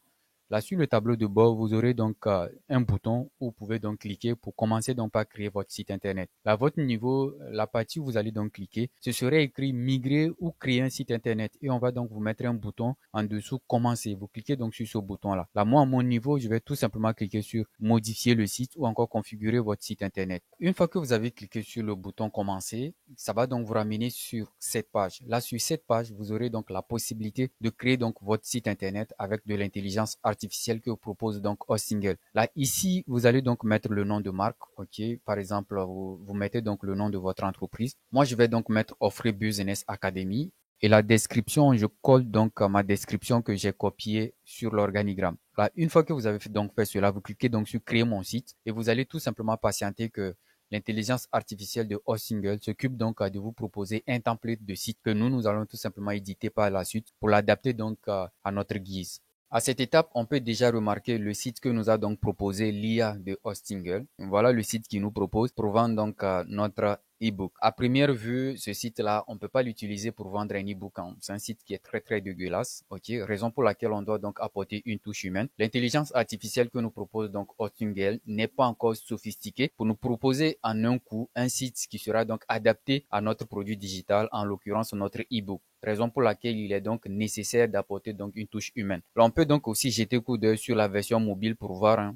Là, sur le tableau de bord, vous aurez donc un bouton où vous pouvez donc cliquer pour commencer donc par créer votre site internet. Là, à votre niveau, la partie où vous allez donc cliquer, ce serait écrit migrer ou créer un site internet et on va donc vous mettre un bouton en dessous commencer. Vous cliquez donc sur ce bouton-là. Là, moi, à mon niveau, je vais tout simplement cliquer sur modifier le site ou encore configurer votre site internet. Une fois que vous avez cliqué sur le bouton commencer, ça va donc vous ramener sur cette page. Là, sur cette page, vous aurez donc la possibilité de créer donc votre site internet avec de l'intelligence artificielle que vous propose donc Hostingle. Là, ici, vous allez donc mettre le nom de marque. Ok, par exemple, vous mettez donc le nom de votre entreprise. Moi, je vais donc mettre Offrir Business Academy. Et la description, je colle donc ma description que j'ai copiée sur l'organigramme. Là, une fois que vous avez donc fait cela, vous cliquez donc sur créer mon site et vous allez tout simplement patienter que l'intelligence artificielle de Hostingle s'occupe donc de vous proposer un template de site que nous allons tout simplement éditer par la suite pour l'adapter donc à notre guise. À cette étape, on peut déjà remarquer le site que nous a donc proposé l'IA de Hostingle. Voilà le site qui nous propose pour vendre donc notre e-book. À première vue, ce site-là, on ne peut pas l'utiliser pour vendre un e-book. Hein. C'est un site qui est très dégueulasse. Ok, raison pour laquelle on doit donc apporter une touche humaine. L'intelligence artificielle que nous propose donc Hostingle n'est pas encore sophistiquée pour nous proposer en un coup un site qui sera donc adapté à notre produit digital, en l'occurrence notre e-book. Raison pour laquelle il est donc nécessaire d'apporter donc une touche humaine. Là, on peut donc aussi jeter un coup d'œil sur la version mobile pour voir. Hein.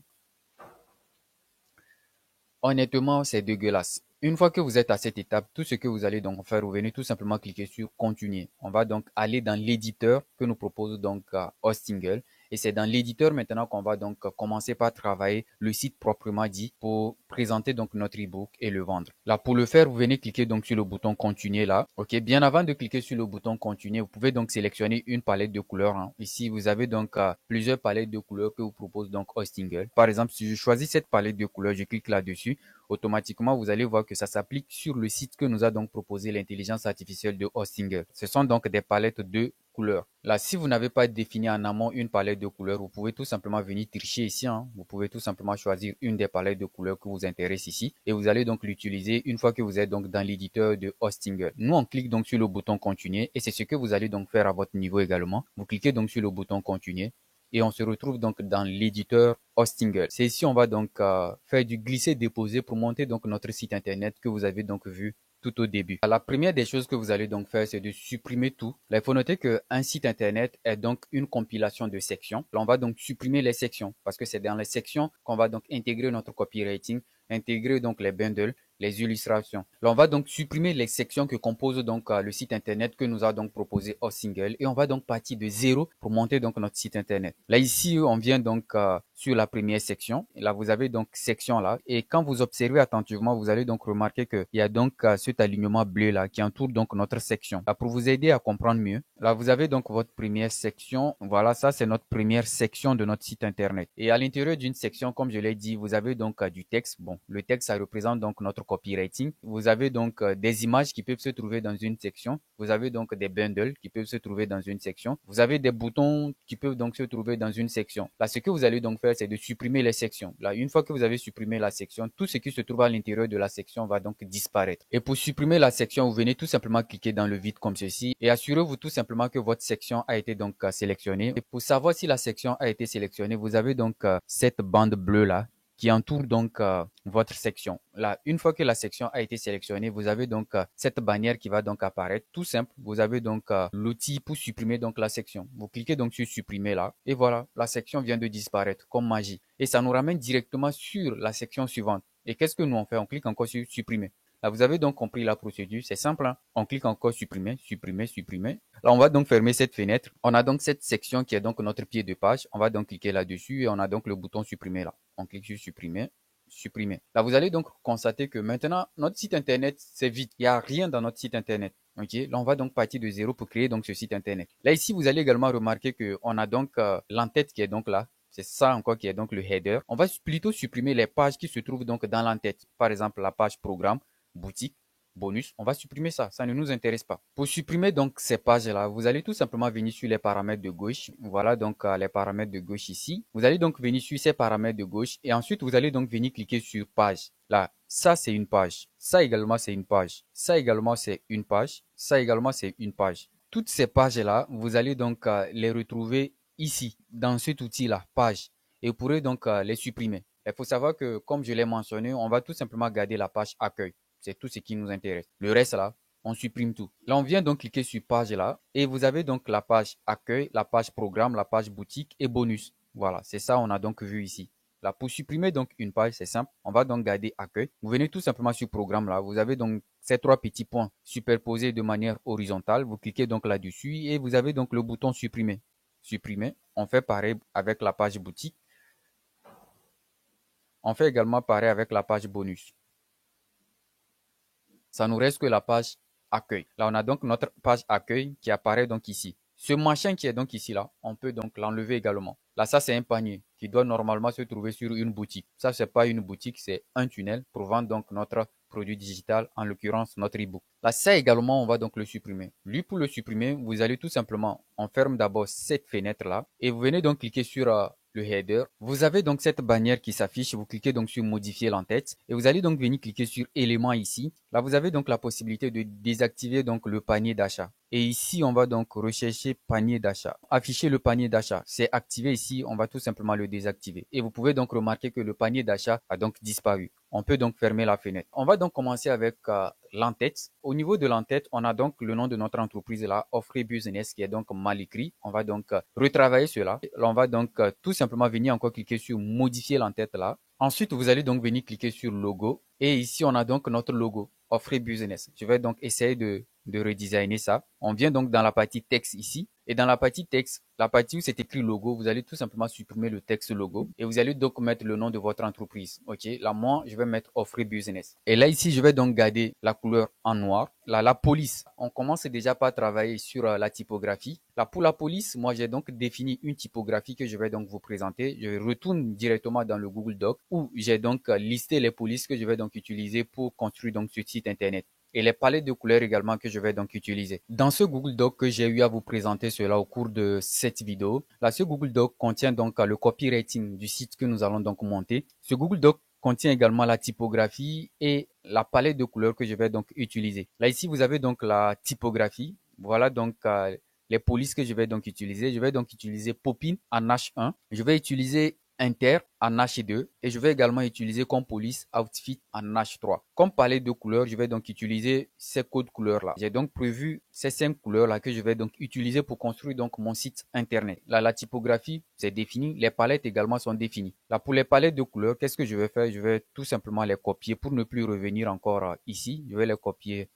Honnêtement, c'est dégueulasse. Une fois que vous êtes à cette étape, tout ce que vous allez donc faire, vous venez tout simplement cliquer sur continuer. On va donc aller dans l'éditeur que nous propose donc Hostingle Et c'est dans l'éditeur maintenant qu'on va donc commencer par travailler le site proprement dit pour présenter donc notre ebook et le vendre. Là, pour le faire, vous venez cliquer donc sur le bouton continuer là. Ok, bien avant de cliquer sur le bouton continuer, vous pouvez donc sélectionner une palette de couleurs. Hein. Ici, vous avez donc plusieurs palettes de couleurs que vous propose donc Hostingle. Par exemple, si je choisis cette palette de couleurs, je clique là-dessus. Automatiquement, vous allez voir que ça s'applique sur le site que nous a donc proposé l'intelligence artificielle de Hostingle. Ce sont donc des palettes de couleurs. Là, si vous n'avez pas défini en amont une palette de couleurs, vous pouvez tout simplement venir tricher ici. Hein. Vous pouvez tout simplement choisir une des palettes de couleurs qui vous intéresse ici et vous allez donc l'utiliser une fois que vous êtes donc dans l'éditeur de Hostingle. Nous, on clique donc sur le bouton continuer et c'est ce que vous allez donc faire à votre niveau également. Vous cliquez donc sur le bouton continuer et on se retrouve donc dans l'éditeur Hostingle. C'est ici on va donc faire du glisser-déposer pour monter donc notre site internet que vous avez donc vu tout au début. La première des choses que vous allez donc faire, c'est de supprimer tout. Là, il faut noter qu'un site internet est donc une compilation de sections. Là, on va donc supprimer les sections parce que c'est dans les sections qu'on va donc intégrer notre copywriting, intégrer donc les bundles, les illustrations. Là, on va donc supprimer les sections que compose donc le site internet que nous a donc proposé Hostingle et on va donc partir de zéro pour monter donc notre site internet. Là, ici, on vient donc sur la première section. Et là, vous avez donc section là. Et quand vous observez attentivement, vous allez donc remarquer qu'il y a donc cet alignement bleu là qui entoure donc notre section. Là, pour vous aider à comprendre mieux, là, vous avez donc votre première section. Voilà, ça, c'est notre première section de notre site internet. Et à l'intérieur d'une section, comme je l'ai dit, vous avez donc du texte. Bon, le texte, ça représente donc notre copywriting. Vous avez donc des images qui peuvent se trouver dans une section. Vous avez donc des bundles qui peuvent se trouver dans une section. Vous avez des boutons qui peuvent donc se trouver dans une section. Là, ce que vous allez donc faire, c'est de supprimer les sections. Là, une fois que vous avez supprimé la section, tout ce qui se trouve à l'intérieur de la section va donc disparaître. Et pour supprimer la section, vous venez tout simplement cliquer dans le vide comme ceci et assurez-vous tout simplement que votre section a été donc sélectionnée. Et pour savoir si la section a été sélectionnée, vous avez donc cette bande bleue là qui entoure donc votre section. Là, une fois que la section a été sélectionnée, vous avez donc cette bannière qui va donc apparaître. Tout simple, vous avez donc l'outil pour supprimer donc la section. Vous cliquez donc sur supprimer là et voilà, la section vient de disparaître comme magie. Et ça nous ramène directement sur la section suivante. Et qu'est-ce que nous on fait? On clique encore sur supprimer. Là, vous avez donc compris la procédure. C'est simple. Hein? On clique encore supprimer, supprimer, supprimer. Là, on va donc fermer cette fenêtre. On a donc cette section qui est donc notre pied de page. On va donc cliquer là-dessus et on a donc le bouton supprimer là. On clique sur supprimer, supprimer. Là, vous allez donc constater que maintenant, notre site internet, c'est vide. Il n'y a rien dans notre site internet. Ok, là, on va donc partir de zéro pour créer donc ce site internet. Là, ici, vous allez également remarquer qu'on a donc l'entête qui est donc là. C'est ça encore qui est donc le header. On va plutôt supprimer les pages qui se trouvent donc dans l'entête. Par exemple, la page programme, boutique, bonus, on va supprimer ça, ça ne nous intéresse pas. Pour supprimer donc ces pages-là, vous allez tout simplement venir sur les paramètres de gauche. Voilà donc les paramètres de gauche ici. Vous allez donc venir sur ces paramètres de gauche et ensuite vous allez donc venir cliquer sur page. Là, ça c'est une page. Ça également c'est une page. Ça également c'est une page. Ça également c'est une page. Toutes ces pages-là, vous allez donc les retrouver ici, dans cet outil-là, page. Et vous pourrez donc les supprimer. Il faut savoir que, comme je l'ai mentionné, on va tout simplement garder la page accueil. C'est tout ce qui nous intéresse. Le reste là, on supprime tout. Là, on vient donc cliquer sur page là et vous avez donc la page accueil, la page programme, la page boutique et bonus. Voilà, c'est ça on a donc vu ici. Là, pour supprimer donc une page, c'est simple. On va donc garder accueil. Vous venez tout simplement sur programme là. Vous avez donc ces trois petits points superposés de manière horizontale. Vous cliquez donc là-dessus et vous avez donc le bouton supprimer. Supprimer. On fait pareil avec la page boutique. On fait également pareil avec la page bonus. Ça nous reste que la page accueil. Là, on a donc notre page accueil qui apparaît donc ici. Ce machin qui est donc ici là, on peut donc l'enlever également. Là, ça c'est un panier qui doit normalement se trouver sur une boutique. Ça, c'est pas une boutique, c'est un tunnel pour vendre donc notre produit digital, en l'occurrence notre ebook. Là, ça également, on va donc le supprimer. Lui, pour le supprimer, vous allez tout simplement, on ferme d'abord cette fenêtre là et vous venez donc cliquer sur le header. Vous avez donc cette bannière qui s'affiche. Vous cliquez donc sur modifier l'entête et vous allez donc venir cliquer sur éléments ici. Là, vous avez donc la possibilité de désactiver donc le panier d'achat. Et ici, on va donc rechercher panier d'achat. Afficher le panier d'achat, c'est activé ici. On va tout simplement le désactiver. Et vous pouvez donc remarquer que le panier d'achat a donc disparu. On peut donc fermer la fenêtre. On va donc commencer avec l'entête. Au niveau de l'entête, on a donc le nom de notre entreprise là, Offre Business, qui est donc mal écrit. On va donc retravailler cela. Là, on va donc tout simplement venir encore cliquer sur modifier l'entête là. Ensuite, vous allez donc venir cliquer sur logo. Et ici, on a donc notre logo, Offre Business. Je vais donc essayer de redesigner ça. On vient donc dans la partie texte ici. Et dans la partie texte, la partie où c'est écrit logo, vous allez tout simplement supprimer le texte logo et vous allez donc mettre le nom de votre entreprise. Ok, là moi je vais mettre offrir business. Et là ici je vais donc garder la couleur en noir. Là la police, on commence déjà par travailler sur la typographie. Là pour la police, moi j'ai donc défini une typographie que je vais donc vous présenter. Je retourne directement dans le Google Doc où j'ai donc listé les polices que je vais donc utiliser pour construire donc ce site internet et les palettes de couleurs également que je vais donc utiliser. Dans ce Google Doc que j'ai eu à vous présenter cela au cours de cette vidéo, là ce Google Doc contient donc le copywriting du site que nous allons donc monter. Ce Google Doc contient également la typographie et la palette de couleurs que je vais donc utiliser. Là ici vous avez donc la typographie. Voilà donc les polices que je vais donc utiliser. Je vais donc utiliser Popin en H1. Je vais utiliser Inter en H2 et je vais également utiliser comme police Outfit en H3. Comme palette de couleurs, je vais donc utiliser ces codes couleurs là. J'ai donc prévu ces 5 couleurs là que je vais donc utiliser pour construire donc mon site internet. Là, la typographie c'est défini, les palettes également sont définies. Là, pour les palettes de couleurs, qu'est-ce que je vais faire? Je vais tout simplement les copier pour ne plus revenir encore ici. Je vais les copier.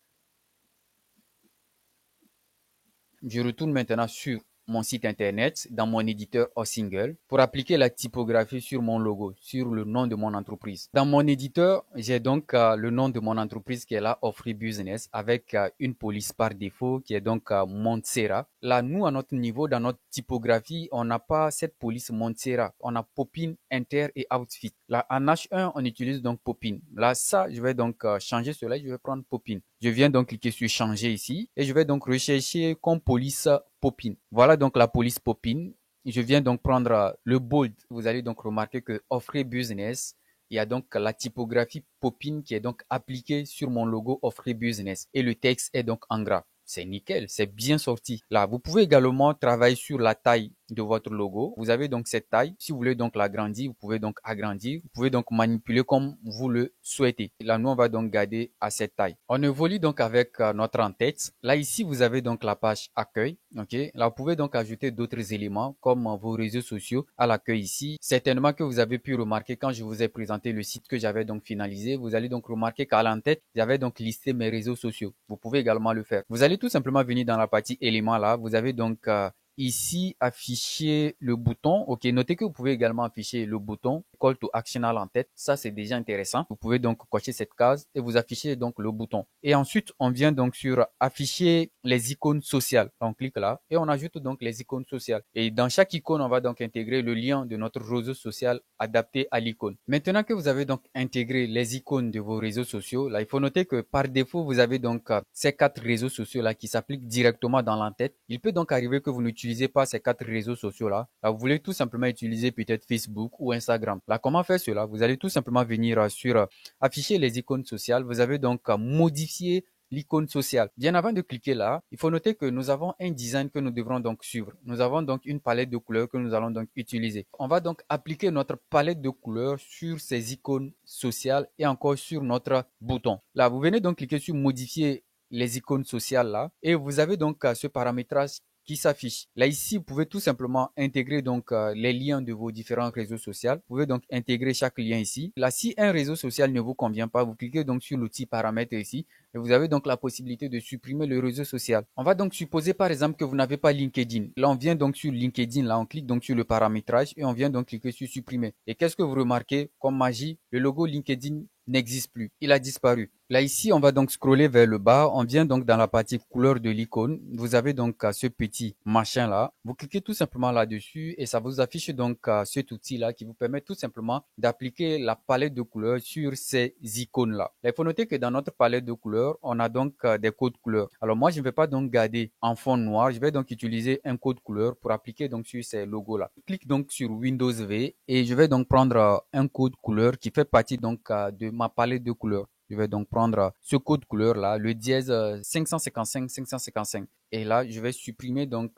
Je retourne maintenant sur mon site internet, dans mon éditeur Osingle, pour appliquer la typographie sur mon logo, sur le nom de mon entreprise. Dans mon éditeur, j'ai donc le nom de mon entreprise qui est là, Offree Business, avec une police par défaut qui est donc Montserrat. Là, nous, à notre niveau, dans notre typographie, on n'a pas cette police Montserrat. On a Popin, Inter et Outfit. Là, en H1, on utilise donc Popin. Là, ça, je vais donc changer cela. Je vais prendre Popin. Je viens donc cliquer sur changer ici et je vais donc rechercher comme police Popin. Voilà donc la police Popin. Je viens donc prendre le bold. Vous allez donc remarquer que Offree Business, il y a donc la typographie Popin qui est donc appliquée sur mon logo Offree Business et le texte est donc en gras. C'est nickel, c'est bien sorti. Là, vous pouvez également travailler sur la taille de votre logo. Vous avez donc cette taille. Si vous voulez donc l'agrandir, vous pouvez donc agrandir. Vous pouvez donc manipuler comme vous le souhaitez. Là, nous, on va donc garder à cette taille. On évolue donc avec notre en-tête. Là, ici, vous avez donc la page accueil. Ok. Là, vous pouvez donc ajouter d'autres éléments comme vos réseaux sociaux à l'accueil ici. Certainement que vous avez pu remarquer quand je vous ai présenté le site que j'avais donc finalisé. Vous allez donc remarquer qu'à l'en-tête, j'avais donc listé mes réseaux sociaux. Vous pouvez également le faire. Vous allez tout simplement venir dans la partie éléments là. Vous avez donc ici afficher le bouton. Ok, notez que vous pouvez également afficher le bouton Call to Action à l'en-tête. Ça, c'est déjà intéressant. Vous pouvez donc cocher cette case et vous affichez donc le bouton. Et ensuite, on vient donc sur afficher les icônes sociales. On clique là et on ajoute donc les icônes sociales. Et dans chaque icône, on va donc intégrer le lien de notre réseau social adapté à l'icône. Maintenant que vous avez donc intégré les icônes de vos réseaux sociaux, là, il faut noter que par défaut, vous avez donc ces 4 réseaux sociaux là qui s'appliquent directement dans l'en-tête. Il peut donc arriver que vous n'utilisez pas ces 4 réseaux sociaux là. Là, vous voulez tout simplement utiliser peut-être Facebook ou Instagram. Là, comment faire cela? Vous allez tout simplement venir sur afficher les icônes sociales. Vous avez donc modifier l'icône sociale. Bien avant de cliquer là, il faut noter que nous avons un design que nous devrons donc suivre. Nous avons donc une palette de couleurs que nous allons donc utiliser. On va donc appliquer notre palette de couleurs sur ces icônes sociales et encore sur notre bouton. Là, vous venez donc cliquer sur modifier les icônes sociales là et vous avez donc ce paramétrage qui s'affiche. Là ici, vous pouvez tout simplement intégrer donc les liens de vos différents réseaux sociaux. Vous pouvez donc intégrer chaque lien ici. Là, si un réseau social ne vous convient pas, vous cliquez donc sur l'outil paramètres ici et vous avez donc la possibilité de supprimer le réseau social. On va donc supposer par exemple que vous n'avez pas LinkedIn. Là, on vient donc sur LinkedIn, là, on clique donc sur le paramétrage et on vient donc cliquer sur supprimer. Et qu'est-ce que vous remarquez? Comme magie, le logo LinkedIn n'existe plus. Il a disparu. Là, ici, on va donc scroller vers le bas. On vient donc dans la partie couleur de l'icône. Vous avez donc ce petit machin là. Vous cliquez tout simplement là-dessus et ça vous affiche donc cet outil là qui vous permet tout simplement d'appliquer la palette de couleurs sur ces icônes là. Là, il faut noter que dans notre palette de couleurs, on a donc des codes couleurs. Alors moi, je ne vais pas donc garder en fond noir. Je vais donc utiliser un code couleur pour appliquer donc sur ces logos là. Je clique donc sur Windows V et je vais donc prendre un code couleur qui fait partie donc de ma palette de couleurs. Je vais donc prendre ce code couleur là, le dièse 555. Et là, je vais supprimer donc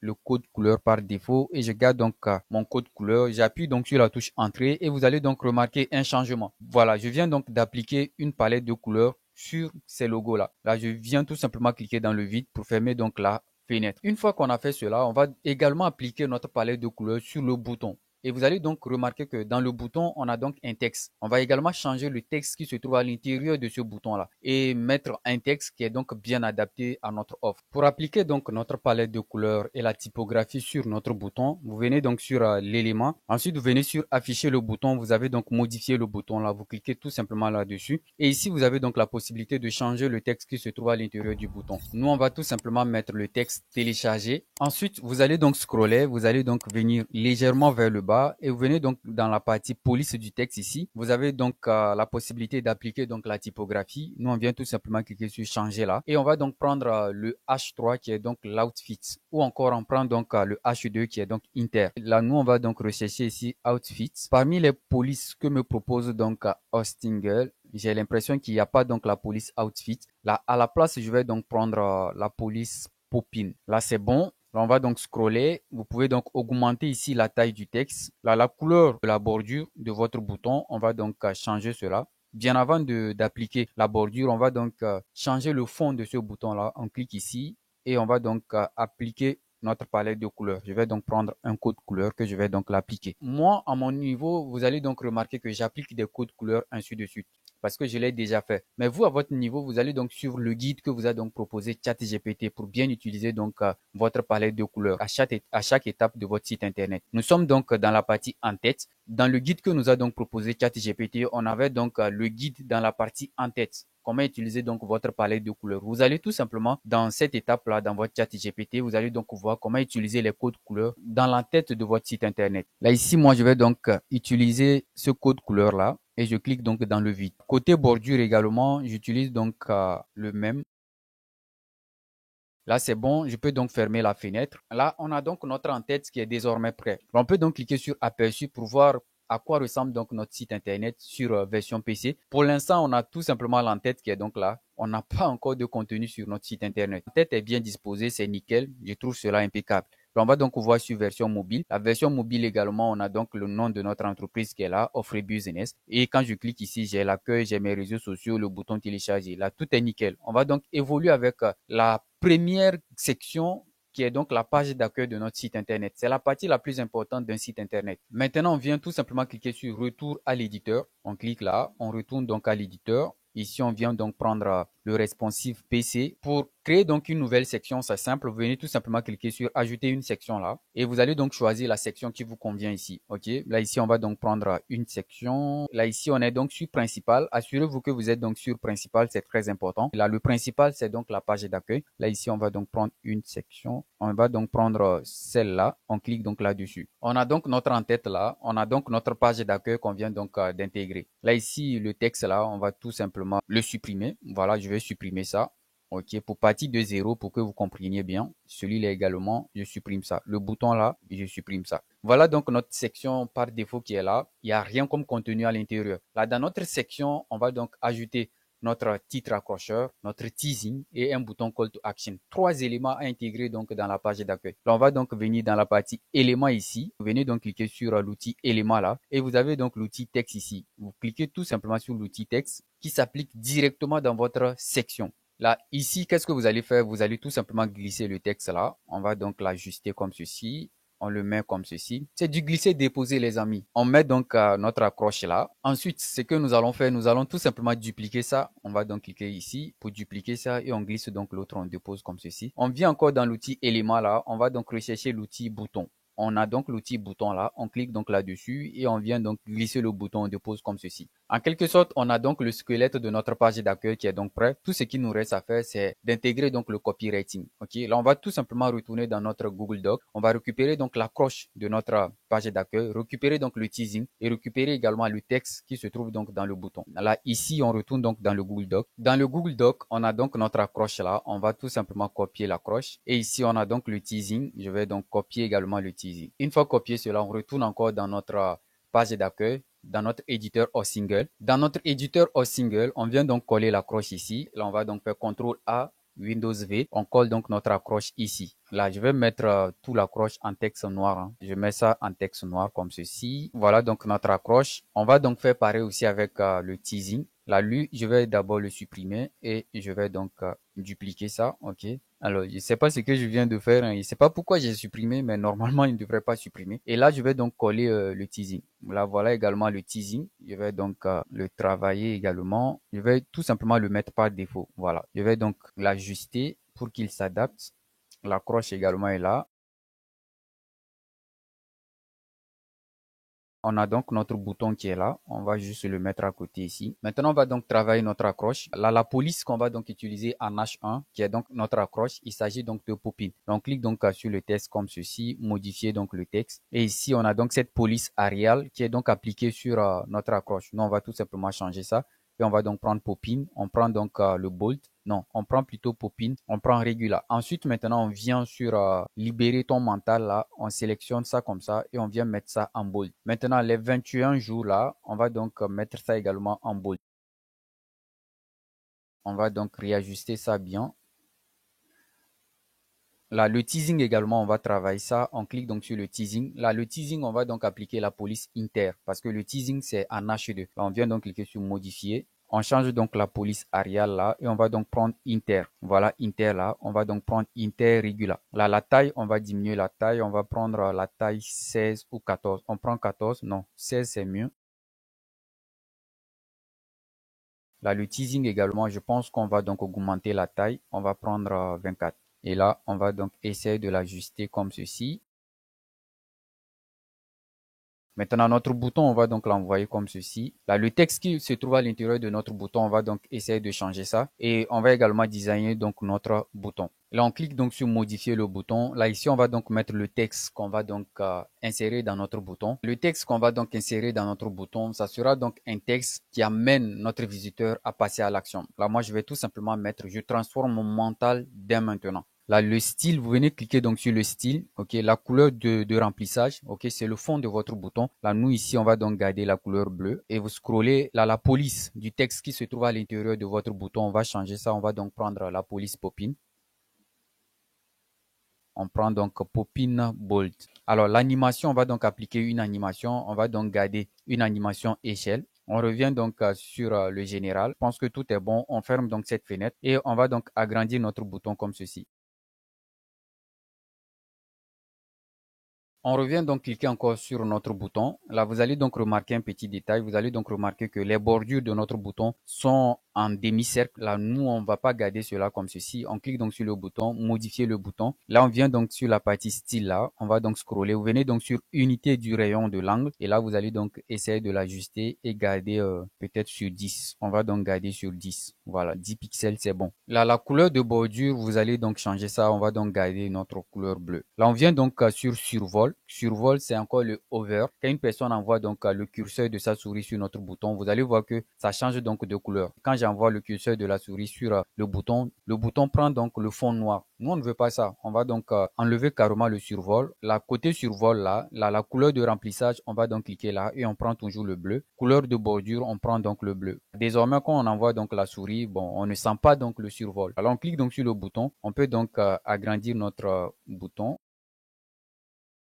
le code couleur par défaut et je garde donc mon code couleur. J'appuie donc sur la touche entrée et vous allez donc remarquer un changement. Voilà, je viens donc d'appliquer une palette de couleurs sur ces logos là. Là, je viens tout simplement cliquer dans le vide pour fermer donc la fenêtre. Une fois qu'on a fait cela, on va également appliquer notre palette de couleurs sur le bouton. Et vous allez donc remarquer que dans le bouton, on a donc un texte. On va également changer le texte qui se trouve à l'intérieur de ce bouton-là et mettre un texte qui est donc bien adapté à notre offre. Pour appliquer donc notre palette de couleurs et la typographie sur notre bouton, vous venez donc sur l'élément. Ensuite, vous venez sur afficher le bouton. Vous avez donc modifié le bouton là. Vous cliquez tout simplement là-dessus. Et ici, vous avez donc la possibilité de changer le texte qui se trouve à l'intérieur du bouton. Nous, on va tout simplement mettre le texte téléchargé. Ensuite, vous allez donc scroller. Vous allez donc venir légèrement vers le bas et vous venez donc dans la partie police du texte ici. Vous avez donc la possibilité d'appliquer donc la typographie. Nous, on vient tout simplement cliquer sur changer là et on va donc prendre le H3 qui est donc l'outfit ou encore on prend donc le H2 qui est donc inter. Là, nous, on va donc rechercher ici outfit. Parmi les polices que me propose donc Hostingle, j'ai l'impression qu'il n'y a pas donc la police outfit. Là, à la place, je vais donc prendre la police Popin. Là, c'est bon. Là, on va donc scroller. Vous pouvez donc augmenter ici la taille du texte. Là, la couleur de la bordure de votre bouton, on va donc changer cela. Bien avant d'appliquer la bordure, on va donc changer le fond de ce bouton-là. On clique ici et on va donc appliquer notre palette de couleurs. Je vais donc prendre un code couleur que je vais donc l'appliquer. Moi, à mon niveau, vous allez donc remarquer que j'applique des codes couleurs ainsi de suite parce que je l'ai déjà fait. Mais vous, à votre niveau, vous allez donc suivre le guide que vous a donc proposé ChatGPT pour bien utiliser donc votre palette de couleurs à chaque étape de votre site internet. Nous sommes donc dans la partie en tête. Dans le guide que nous a donc proposé ChatGPT, on avait donc le guide dans la partie en tête. Comment utiliser donc votre palette de couleurs. Vous allez tout simplement dans cette étape-là, dans votre chat GPT, vous allez donc voir comment utiliser les codes couleurs dans la tête de votre site internet. Là, ici, moi, je vais donc utiliser ce code couleur-là et je clique donc dans le vide. Côté bordure également, j'utilise donc le même. Là, c'est bon. Je peux donc fermer la fenêtre. Là, on a donc notre en-tête qui est désormais prêt. On peut donc cliquer sur aperçu pour voir à quoi ressemble donc notre site internet sur version PC. Pour l'instant, on a tout simplement l'entête qui est donc là. On n'a pas encore de contenu sur notre site internet. L'entête est bien disposée, c'est nickel. Je trouve cela impeccable. On va donc voir sur version mobile. La version mobile également, on a donc le nom de notre entreprise qui est là, Offre Business. Et quand je clique ici, j'ai l'accueil, j'ai mes réseaux sociaux, le bouton télécharger. Là, tout est nickel. On va donc évoluer avec la première section qui est donc la page d'accueil de notre site internet. C'est la partie la plus importante d'un site internet. Maintenant, on vient tout simplement cliquer sur retour à l'éditeur. On clique là, on retourne donc à l'éditeur. Ici, on vient donc prendre le responsive PC. Pour créer donc une nouvelle section, c'est simple. Vous venez tout simplement cliquer sur ajouter une section là. Et vous allez donc choisir la section qui vous convient ici. OK. Là, ici, on va donc prendre une section. Là, ici, on est donc sur principal. Assurez-vous que vous êtes donc sur principal. C'est très important. Là, le principal, c'est donc la page d'accueil. Là, ici, on va donc prendre une section. On va donc prendre celle-là. On clique donc là-dessus. On a donc notre en-tête là. On a donc notre page d'accueil qu'on vient donc d'intégrer. Là, ici, le texte là, on va tout simplement le supprimer. Voilà, je vais supprimer ça. OK, pour partir de zéro, pour que vous compreniez bien, celui-là également, je supprime ça. Le bouton là, je supprime ça. Voilà donc notre section par défaut qui est là. Il n'y a rien comme contenu à l'intérieur. Là, dans notre section, on va donc ajouter notre titre accrocheur, notre teasing et un bouton call to action. 3 éléments à intégrer donc dans la page d'accueil. Là, on va donc venir dans la partie éléments ici. Vous venez donc cliquer sur l'outil éléments là et vous avez donc l'outil texte ici. Vous cliquez tout simplement sur l'outil texte qui s'applique directement dans votre section. Là, ici, qu'est-ce que vous allez faire? Vous allez tout simplement glisser le texte là. On va donc l'ajuster comme ceci. On le met comme ceci. C'est du glisser-déposer, les amis. On met donc notre accroche là. Ensuite, ce que nous allons faire, nous allons tout simplement dupliquer ça. On va donc cliquer ici pour dupliquer ça et on glisse donc l'autre, on dépose comme ceci. On vient encore dans l'outil élément là. On va donc rechercher l'outil bouton. On a donc l'outil bouton là, on clique donc là-dessus et on vient donc glisser le bouton, on dépose comme ceci. En quelque sorte, on a donc le squelette de notre page d'accueil qui est donc prêt. Tout ce qui nous reste à faire, c'est d'intégrer donc le copywriting. OK, là, on va tout simplement retourner dans notre Google Doc. On va récupérer donc l'accroche de notre page d'accueil, récupérer donc le teasing et récupérer également le texte qui se trouve donc dans le bouton. Là, ici, on retourne donc dans le Google Doc. Dans le Google Doc, on a donc notre accroche là. On va tout simplement copier l'accroche. Et ici, on a donc le teasing. Je vais donc copier également le teasing. Une fois copié cela, on retourne encore dans notre page d'accueil, dans notre éditeur Hostingle. Dans notre éditeur Hostingle, on vient donc coller l'accroche ici. Là, on va donc faire CTRL A, Windows V. On colle donc notre accroche ici. Là, je vais mettre tout l'accroche en texte noir. Hein. Je mets ça en texte noir comme ceci. Voilà donc notre accroche. On va donc faire pareil aussi avec le teasing. Là, lui, je vais d'abord le supprimer et je vais donc dupliquer ça, ok. Alors, je sais pas ce que je viens de faire, hein. Je sais pas pourquoi j'ai supprimé, mais normalement, il ne devrait pas supprimer. Et là, je vais donc coller le teasing. Là, voilà également le teasing. Je vais donc le travailler également. Je vais tout simplement le mettre par défaut. Voilà. Je vais donc l'ajuster pour qu'il s'adapte. L'accroche également est là. On a donc notre bouton qui est là. On va juste le mettre à côté ici. Maintenant, on va donc travailler notre accroche. Là, la police qu'on va donc utiliser en H1, qui est donc notre accroche, il s'agit donc de Popin. Donc, clique donc sur le texte comme ceci, modifier donc le texte. Et ici, on a donc cette police Arial qui est donc appliquée sur notre accroche. Nous, on va tout simplement changer ça. Et on va donc prendre Popin. On prend donc le Bolt. Non, on prend plutôt Popin, on prend Regula. Ensuite, maintenant, on vient sur libérer ton mental là, on sélectionne ça comme ça et on vient mettre ça en bold. Maintenant, les 21 jours là, on va donc mettre ça également en bold. On va donc réajuster ça bien. Là, le teasing également, on va travailler ça. On clique donc sur le teasing. Là, le teasing, on va donc appliquer la police inter parce que le teasing, c'est en H2. Là, on vient donc cliquer sur modifier. On change donc la police Arial là et on va donc prendre Inter. Voilà, Inter là. On va donc prendre Inter Regula. Là, la taille, on va diminuer la taille. On va prendre la taille 16 ou 14. On prend 14. Non, 16 c'est mieux. Là, le teasing également, je pense qu'on va donc augmenter la taille. On va prendre 24. Et là, on va donc essayer de l'ajuster comme ceci. Maintenant, notre bouton, on va donc l'envoyer comme ceci. Là, le texte qui se trouve à l'intérieur de notre bouton, on va donc essayer de changer ça. Et on va également designer donc notre bouton. Là, on clique donc sur modifier le bouton. Là, ici, on va donc mettre le texte qu'on va donc insérer dans notre bouton. Le texte qu'on va donc insérer dans notre bouton, ça sera donc un texte qui amène notre visiteur à passer à l'action. Là, moi, je vais tout simplement mettre, je transforme mon mental dès maintenant. Là, le style, vous venez cliquer donc sur le style, ok, la couleur de remplissage, ok, c'est le fond de votre bouton. Là, nous ici, on va donc garder la couleur bleue et vous scrollez, là, la police du texte qui se trouve à l'intérieur de votre bouton, on va changer ça, on va donc prendre la police Popin. On prend donc Popin Bold. Alors, l'animation, on va donc appliquer une animation, on va donc garder une animation échelle. On revient donc sur le général. Je pense que tout est bon. On ferme donc cette fenêtre et on va donc agrandir notre bouton comme ceci. On revient donc cliquer encore sur notre bouton. Là, vous allez donc remarquer un petit détail. Vous allez donc remarquer que les bordures de notre bouton sont en demi-cercle. Là, nous, on va pas garder cela comme ceci. On clique donc sur le bouton, modifier le bouton. Là, on vient donc sur la partie style là. On va donc scroller. Vous venez donc sur unité du rayon de l'angle. Et là, vous allez donc essayer de l'ajuster et garder peut-être sur 10. On va donc garder sur 10. Voilà, 10 pixels, c'est bon. Là, la couleur de bordure, vous allez donc changer ça. On va donc garder notre couleur bleue. Là, on vient donc sur survol. Survol, c'est encore le hover. Quand une personne envoie donc le curseur de sa souris sur notre bouton, vous allez voir que ça change donc de couleur. Quand j'envoie le curseur de la souris sur le bouton prend donc le fond noir. Nous, on ne veut pas ça. On va donc enlever carrément le survol. La côté survol là, la couleur de remplissage, on va donc cliquer là et on prend toujours le bleu. Couleur de bordure, on prend donc le bleu. Désormais, quand on envoie donc la souris, bon, on ne sent pas donc le survol. Alors, on clique donc sur le bouton. On peut donc agrandir notre bouton.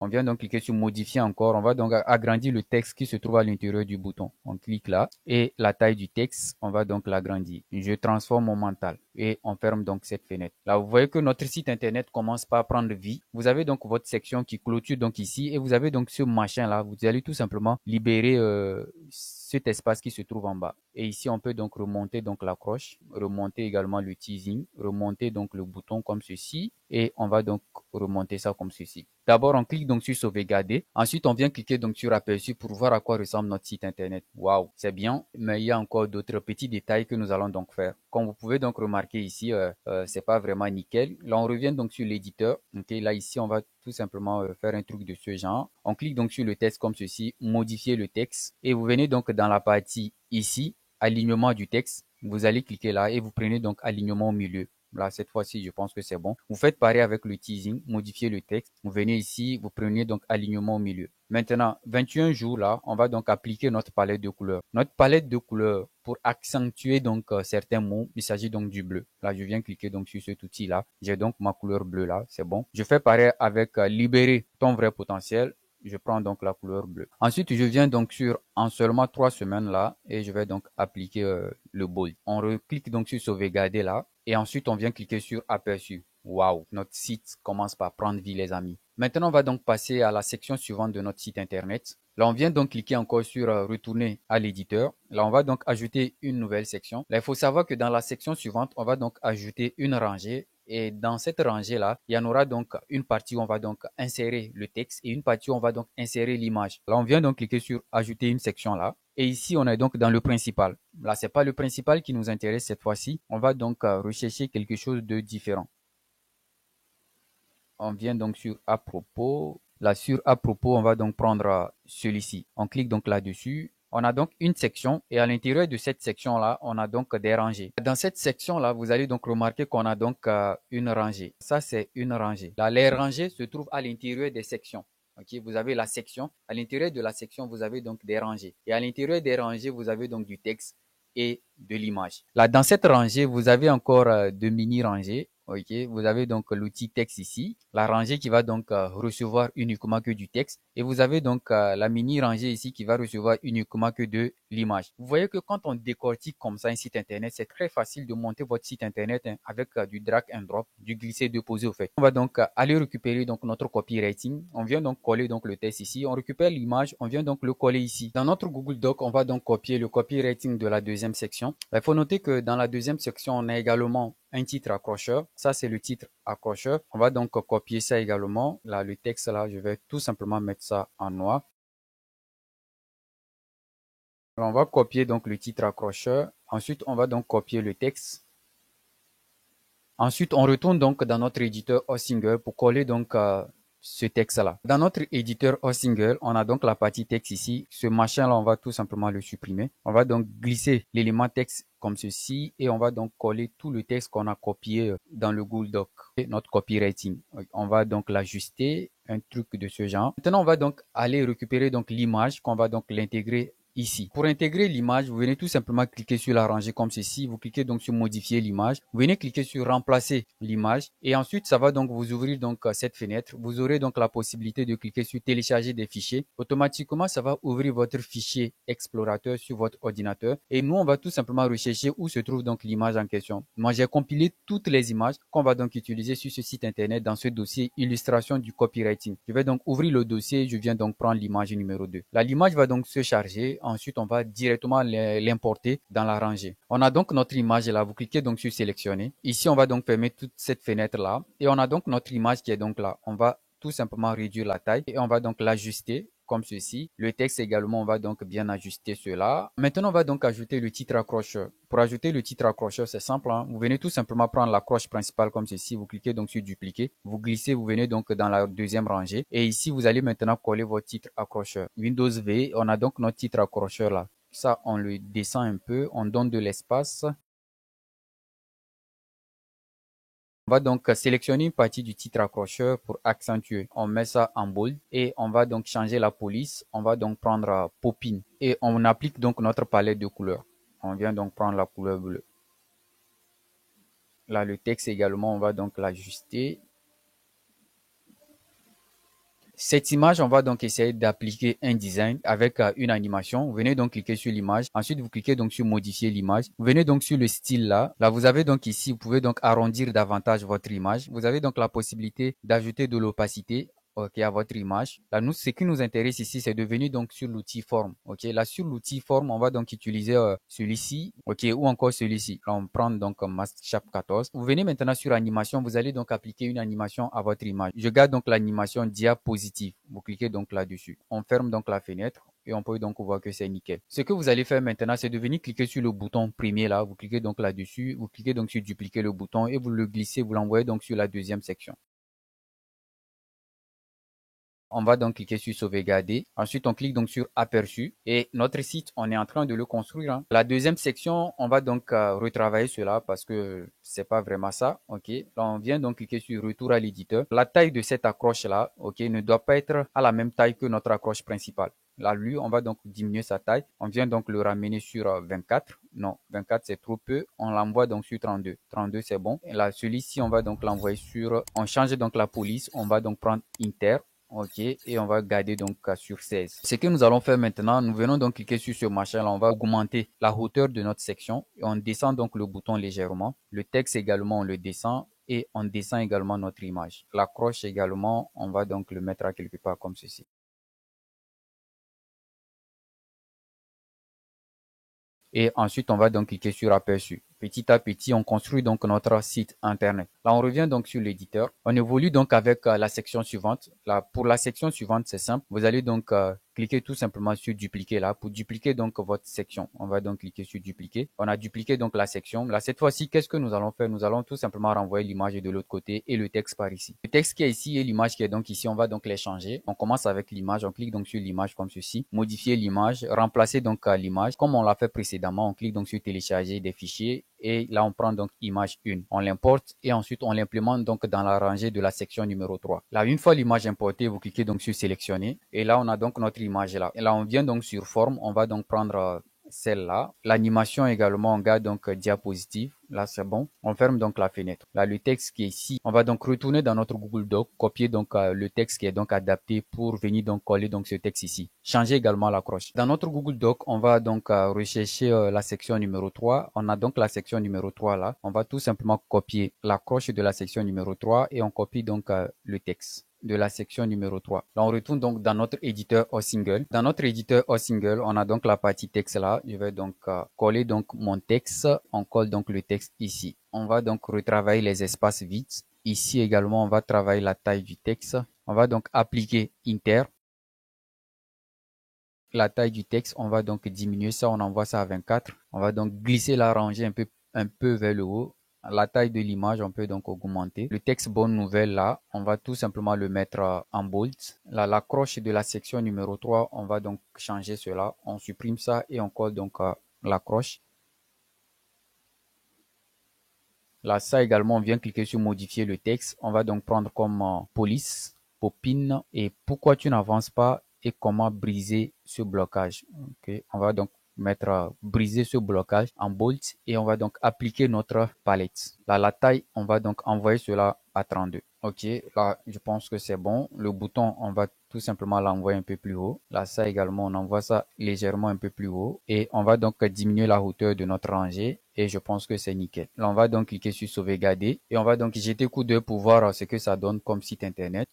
On vient donc cliquer sur modifier encore. On va donc agrandir le texte qui se trouve à l'intérieur du bouton. On clique là et la taille du texte, on va donc l'agrandir. Je transforme mon mental et on ferme donc cette fenêtre. Là, vous voyez que notre site internet commence par prendre vie. Vous avez donc votre section qui clôture donc ici et vous avez donc ce machin là. Vous allez tout simplement libérer cet espace qui se trouve en bas. Et ici, on peut donc remonter donc l'accroche, remonter également le teasing, remonter donc le bouton comme ceci et on va donc remonter ça comme ceci. D'abord, on clique donc sur sauvegarder. Ensuite, on vient cliquer donc sur aperçu pour voir à quoi ressemble notre site internet. Waouh, c'est bien, mais il y a encore d'autres petits détails que nous allons donc faire. Comme vous pouvez donc remarquer ici, c'est pas vraiment nickel. Là, on revient donc sur l'éditeur. Ok, là ici, on va tout simplement faire un truc de ce genre. On clique donc sur le texte comme ceci, modifier le texte et vous venez donc dans la partie ici, alignement du texte. Vous allez cliquer là et vous prenez donc alignement au milieu. Là, cette fois-ci, je pense que c'est bon. Vous faites pareil avec le teasing, modifier le texte. Vous venez ici, vous prenez donc alignement au milieu. Maintenant, 21 jours là, on va donc appliquer notre palette de couleurs. Notre palette de couleurs, pour accentuer donc certains mots, il s'agit donc du bleu. Là, je viens cliquer donc sur cet outil là. J'ai donc ma couleur bleue là, c'est bon. Je fais pareil avec libérer ton vrai potentiel. Je prends donc la couleur bleue. Ensuite, je viens donc sur en seulement 3 semaines là et je vais donc appliquer le bold. On reclique donc sur sauvegarder là et ensuite on vient cliquer sur aperçu. Waouh, notre site commence par prendre vie les amis. Maintenant, on va donc passer à la section suivante de notre site internet. Là, on vient donc cliquer encore sur retourner à l'éditeur. Là, on va donc ajouter une nouvelle section. Là, il faut savoir que dans la section suivante, on va donc ajouter une rangée. Et dans cette rangée-là, il y en aura donc une partie où on va donc insérer le texte et une partie où on va donc insérer l'image. Là, on vient donc cliquer sur ajouter une section là. Et ici, on est donc dans le principal. Là, c'est pas le principal qui nous intéresse cette fois-ci. On va donc rechercher quelque chose de différent. On vient donc sur à propos. Là, sur à propos, on va donc prendre celui-ci. On clique donc là-dessus. On a donc une section et à l'intérieur de cette section-là, on a donc des rangées. Dans cette section-là, vous allez donc remarquer qu'on a donc une rangée. Ça, c'est une rangée. Là, les rangées se trouvent à l'intérieur des sections. Ok, vous avez la section. À l'intérieur de la section, vous avez donc des rangées. Et à l'intérieur des rangées, vous avez donc du texte et de l'image. Là, dans cette rangée, vous avez encore de mini-rangées. Ok, vous avez donc l'outil texte ici, la rangée qui va donc recevoir uniquement que du texte et vous avez donc la mini rangée ici qui va recevoir uniquement que de l'image. Vous voyez que quand on décortique comme ça un site internet, c'est très facile de monter votre site internet avec du drag and drop, du glisser déposer au fait. On va donc aller récupérer donc notre copywriting. On vient donc coller donc le texte ici, on récupère l'image, on vient donc le coller ici. Dans notre Google Doc, on va donc copier le copywriting de la deuxième section. Il faut noter que dans la deuxième section, on a également un titre accrocheur. Ça, c'est le titre accrocheur. On va donc copier ça également. Là, le texte, là, je vais tout simplement mettre ça en noir. On va copier donc le titre accrocheur. Ensuite, on va donc copier le texte. Ensuite, on retourne donc dans notre éditeur Hostinger pour coller donc ce texte-là. Dans notre éditeur Hostinger, on a donc la partie texte ici. Ce machin-là, on va tout simplement le supprimer. On va donc glisser l'élément texte comme ceci et on va donc coller tout le texte qu'on a copié dans le Google Doc. Et notre copywriting. On va donc l'ajuster, un truc de ce genre. Maintenant, on va donc aller récupérer donc l'image qu'on va donc l'intégrer ici. Pour intégrer l'image, vous venez tout simplement cliquer sur la rangée comme ceci. Vous cliquez donc sur modifier l'image. Vous venez cliquer sur remplacer l'image et ensuite ça va donc vous ouvrir donc cette fenêtre. Vous aurez donc la possibilité de cliquer sur télécharger des fichiers. Automatiquement, ça va ouvrir votre fichier explorateur sur votre ordinateur et nous on va tout simplement rechercher où se trouve donc l'image en question. Moi, j'ai compilé toutes les images qu'on va donc utiliser sur ce site internet dans ce dossier illustration du copywriting. Je vais donc ouvrir le dossier. Je viens donc prendre l'image numéro 2. Là, l'image va donc se charger. Ensuite, on va directement l'importer dans la rangée. On a donc notre image là. Vous cliquez donc sur sélectionner. Ici, on va donc fermer toute cette fenêtre là. Et on a donc notre image qui est donc là. On va tout simplement réduire la taille et on va donc l'ajuster comme ceci. Le texte également, on va donc bien ajuster cela. Maintenant, on va donc ajouter le titre accrocheur. Pour ajouter le titre accrocheur, c'est simple. Hein. Vous venez tout simplement prendre l'accroche principale comme ceci. Vous cliquez donc sur dupliquer. Vous glissez, vous venez donc dans la deuxième rangée. Et ici, vous allez maintenant coller votre titre accrocheur. Windows V, on a donc notre titre accrocheur là. Ça, on le descend un peu. On donne de l'espace. On va donc sélectionner une partie du titre accrocheur pour accentuer. On met ça en bold et on va donc changer la police. On va donc prendre Popin et on applique donc notre palette de couleurs. On vient donc prendre la couleur bleue. Là, le texte également, on va donc l'ajuster. Cette image, on va donc essayer d'appliquer un design avec une animation. Vous venez donc cliquer sur l'image. Ensuite, vous cliquez donc sur modifier l'image. Vous venez donc sur le style là. Là, vous avez donc ici, vous pouvez donc arrondir davantage votre image. Vous avez donc la possibilité d'ajouter de l'opacité. Ok, à votre image. Là, nous, ce qui nous intéresse ici, c'est de venir donc sur l'outil forme. Ok, là, sur l'outil forme, on va donc utiliser celui-ci, ok, ou encore celui-ci. Là, on prend donc Mask Sharp 14. Vous venez maintenant sur animation. Vous allez donc appliquer une animation à votre image. Je garde donc l'animation diapositive. Vous cliquez donc là-dessus. On ferme donc la fenêtre. Et on peut donc voir que c'est nickel. Ce que vous allez faire maintenant, c'est de venir cliquer sur le bouton premier là. Vous cliquez donc là-dessus. Vous cliquez donc sur dupliquer le bouton et vous le glissez. Vous l'envoyez donc sur la deuxième section. On va donc cliquer sur sauvegarder. Ensuite, on clique donc sur aperçu. Et notre site, on est en train de le construire. Hein. La deuxième section, on va donc retravailler cela parce que c'est pas vraiment ça. Ok. Là, on vient donc cliquer sur retour à l'éditeur. La taille de cette accroche là, ok, ne doit pas être à la même taille que notre accroche principale. Là, lui, on va donc diminuer sa taille. On vient donc le ramener sur 24. Non, 24, c'est trop peu. On l'envoie donc sur 32. 32, c'est bon. Et là, celui-ci, on va donc l'envoyer sur... On change donc la police. On va donc prendre Inter. OK, et on va garder donc sur 16. Ce que nous allons faire maintenant, nous venons donc cliquer sur ce machin là, on va augmenter la hauteur de notre section et on descend donc le bouton légèrement. Le texte également, on le descend et on descend également notre image. L'accroche également, on va donc le mettre à quelque part comme ceci. Et ensuite, on va donc cliquer sur aperçu. Petit à petit, on construit donc notre site internet. Là, on revient donc sur l'éditeur. On évolue donc avec la section suivante. Là, pour la section suivante, c'est simple. Vous allez donc cliquer tout simplement sur dupliquer là pour dupliquer donc votre section. On va donc cliquer sur dupliquer. On a dupliqué donc la section. Là, cette fois-ci, qu'est-ce que nous allons faire? Nous allons tout simplement renvoyer l'image de l'autre côté et le texte par ici. Le texte qui est ici et l'image qui est donc ici, on va donc les changer. On commence avec l'image. On clique donc sur l'image comme ceci. Modifier l'image. Remplacer donc l'image. Comme on l'a fait précédemment, on clique donc sur télécharger des fichiers. Et là, on prend donc image 1. On l'importe et ensuite, on l'implémente donc dans la rangée de la section numéro 3. Là, une fois l'image importée, vous cliquez donc sur sélectionner. Et là, on a donc notre image là. Et là, on vient donc sur forme. On va donc prendre celle-là. L'animation également, on garde donc diapositive. Là, c'est bon. On ferme donc la fenêtre. Là, le texte qui est ici, on va donc retourner dans notre Google Doc, copier donc le texte qui est donc adapté pour venir donc coller donc ce texte ici. Changer également l'accroche. Dans notre Google Doc, on va donc rechercher la section numéro 3. On a donc la section numéro 3 là. On va tout simplement copier l'accroche de la section numéro 3 et on copie donc le texte de la section numéro 3. Là, on retourne donc dans notre éditeur OSingle. Dans notre éditeur OSingle, on a donc la partie texte là. Je vais donc coller donc mon texte. On colle donc le texte ici. On va donc retravailler les espaces vides. Ici également, on va travailler la taille du texte. On va donc appliquer Inter. La taille du texte, on va donc diminuer ça, on envoie ça à 24. On va donc glisser la rangée un peu vers le haut. La taille de l'image, on peut donc augmenter. Le texte bonne nouvelle là, on va tout simplement le mettre en bold. Là, l'accroche de la section numéro 3, on va donc changer cela. On supprime ça et on colle donc l'accroche. Là, ça également, on vient cliquer sur modifier le texte. On va donc prendre comme police, popine et pourquoi tu n'avances pas et comment briser ce blocage. Ok, on va donc mettre briser ce blocage en bold et on va donc appliquer notre palette. Là, la taille, on va donc envoyer cela à 32. Ok, là, je pense que c'est bon. Le bouton, on va tout simplement l'envoyer un peu plus haut. Là, ça également, on envoie ça légèrement un peu plus haut. Et on va donc diminuer la hauteur de notre rangée. Et je pense que c'est nickel. Là, on va donc cliquer sur sauvegarder. Et on va donc jeter coup d'œil pour voir ce que ça donne comme site internet.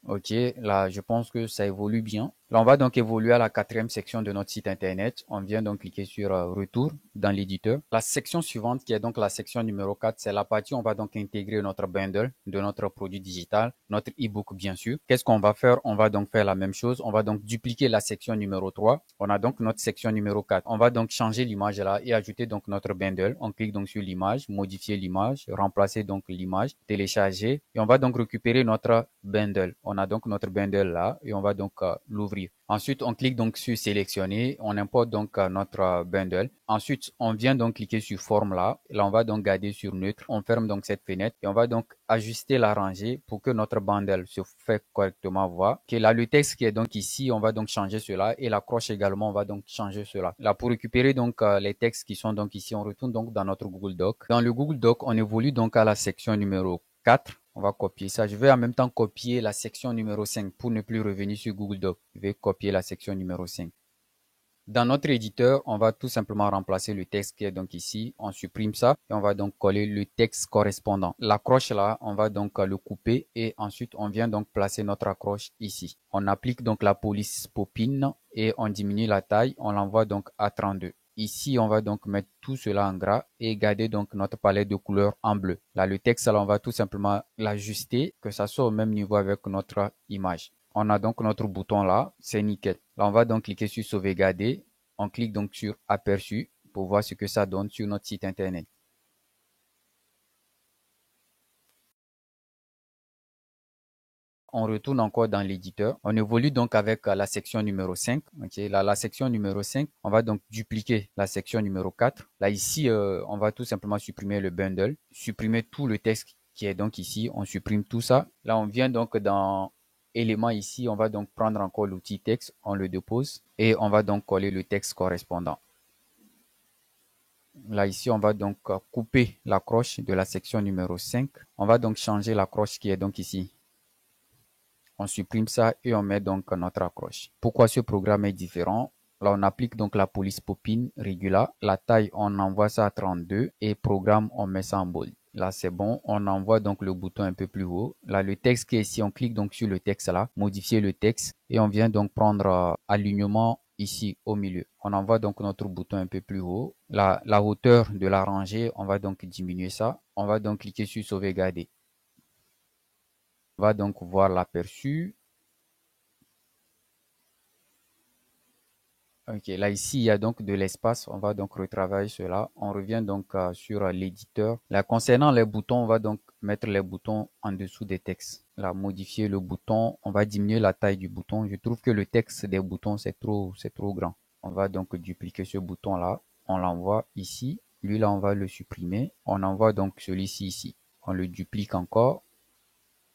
Ok, là, je pense que ça évolue bien. Là, on va donc évoluer à la quatrième section de notre site internet. On vient donc cliquer sur retour dans l'éditeur. La section suivante, qui est donc la section numéro 4, c'est la partie où on va donc intégrer notre bundle de notre produit digital, notre ebook bien sûr. Qu'est-ce qu'on va faire? On va donc faire la même chose. On va donc dupliquer la section numéro 3. On a donc notre section numéro 4. On va donc changer l'image là et ajouter donc notre bundle. On clique donc sur l'image, modifier l'image, remplacer donc l'image, télécharger et on va donc récupérer notre bundle. On a donc notre bundle là et on va donc l'ouvrir. Ensuite, on clique donc sur sélectionner, on importe donc notre bundle. Ensuite, on vient donc cliquer sur forme là. Là, on va donc garder sur neutre. On ferme donc cette fenêtre et on va donc ajuster la rangée pour que notre bundle se fait correctement voir. Ok, là, le texte qui est donc ici, on va donc changer cela et l'accroche également, on va donc changer cela. Là, pour récupérer donc les textes qui sont donc ici, on retourne donc dans notre Google Doc. Dans le Google Doc, on évolue donc à la section numéro 4. On va copier ça. Je vais en même temps copier la section numéro 5 pour ne plus revenir sur Google Doc. Je vais copier la section numéro 5. Dans notre éditeur, on va tout simplement remplacer le texte qui est donc ici. On supprime ça et on va donc coller le texte correspondant. L'accroche là, on va donc le couper et ensuite on vient donc placer notre accroche ici. On applique donc la police popine et on diminue la taille. On l'envoie donc à 32. Ici, on va donc mettre tout cela en gras et garder donc notre palette de couleurs en bleu. Là, le texte, là, on va tout simplement l'ajuster, que ça soit au même niveau avec notre image. On a donc notre bouton là, c'est nickel. Là, on va donc cliquer sur sauvegarder. On clique donc sur aperçu pour voir ce que ça donne sur notre site internet. On retourne encore dans l'éditeur. On évolue donc avec la section numéro 5. Okay. Là, la section numéro 5, on va donc dupliquer la section numéro 4. Là, ici, on va tout simplement supprimer le bundle, supprimer tout le texte qui est donc ici. On supprime tout ça. Là, on vient donc dans éléments ici. On va donc prendre encore l'outil texte. On le dépose et on va donc coller le texte correspondant. Là, ici, on va donc couper l'accroche de la section numéro 5. On va donc changer l'accroche qui est donc ici. On supprime ça et on met donc notre accroche. Pourquoi ce programme est différent? Là, on applique donc la police popine Regula. La taille, on envoie ça à 32 et programme, on met ça en bold. Là, c'est bon. On envoie donc le bouton un peu plus haut. Là, le texte qui est ici, on clique donc sur le texte là, modifier le texte et on vient donc prendre alignement ici au milieu. On envoie donc notre bouton un peu plus haut. La hauteur de la rangée, on va donc diminuer ça. On va donc cliquer sur sauvegarder. On va donc voir l'aperçu. Ok, là ici, il y a donc de l'espace. On va donc retravailler cela. On revient donc sur l'éditeur. Là, concernant les boutons, on va donc mettre les boutons en dessous des textes. Là, modifier le bouton. On va diminuer la taille du bouton. Je trouve que le texte des boutons, c'est trop grand. On va donc dupliquer ce bouton-là. On l'envoie ici. Lui, là, on va le supprimer. On envoie donc celui-ci ici. On le duplique encore.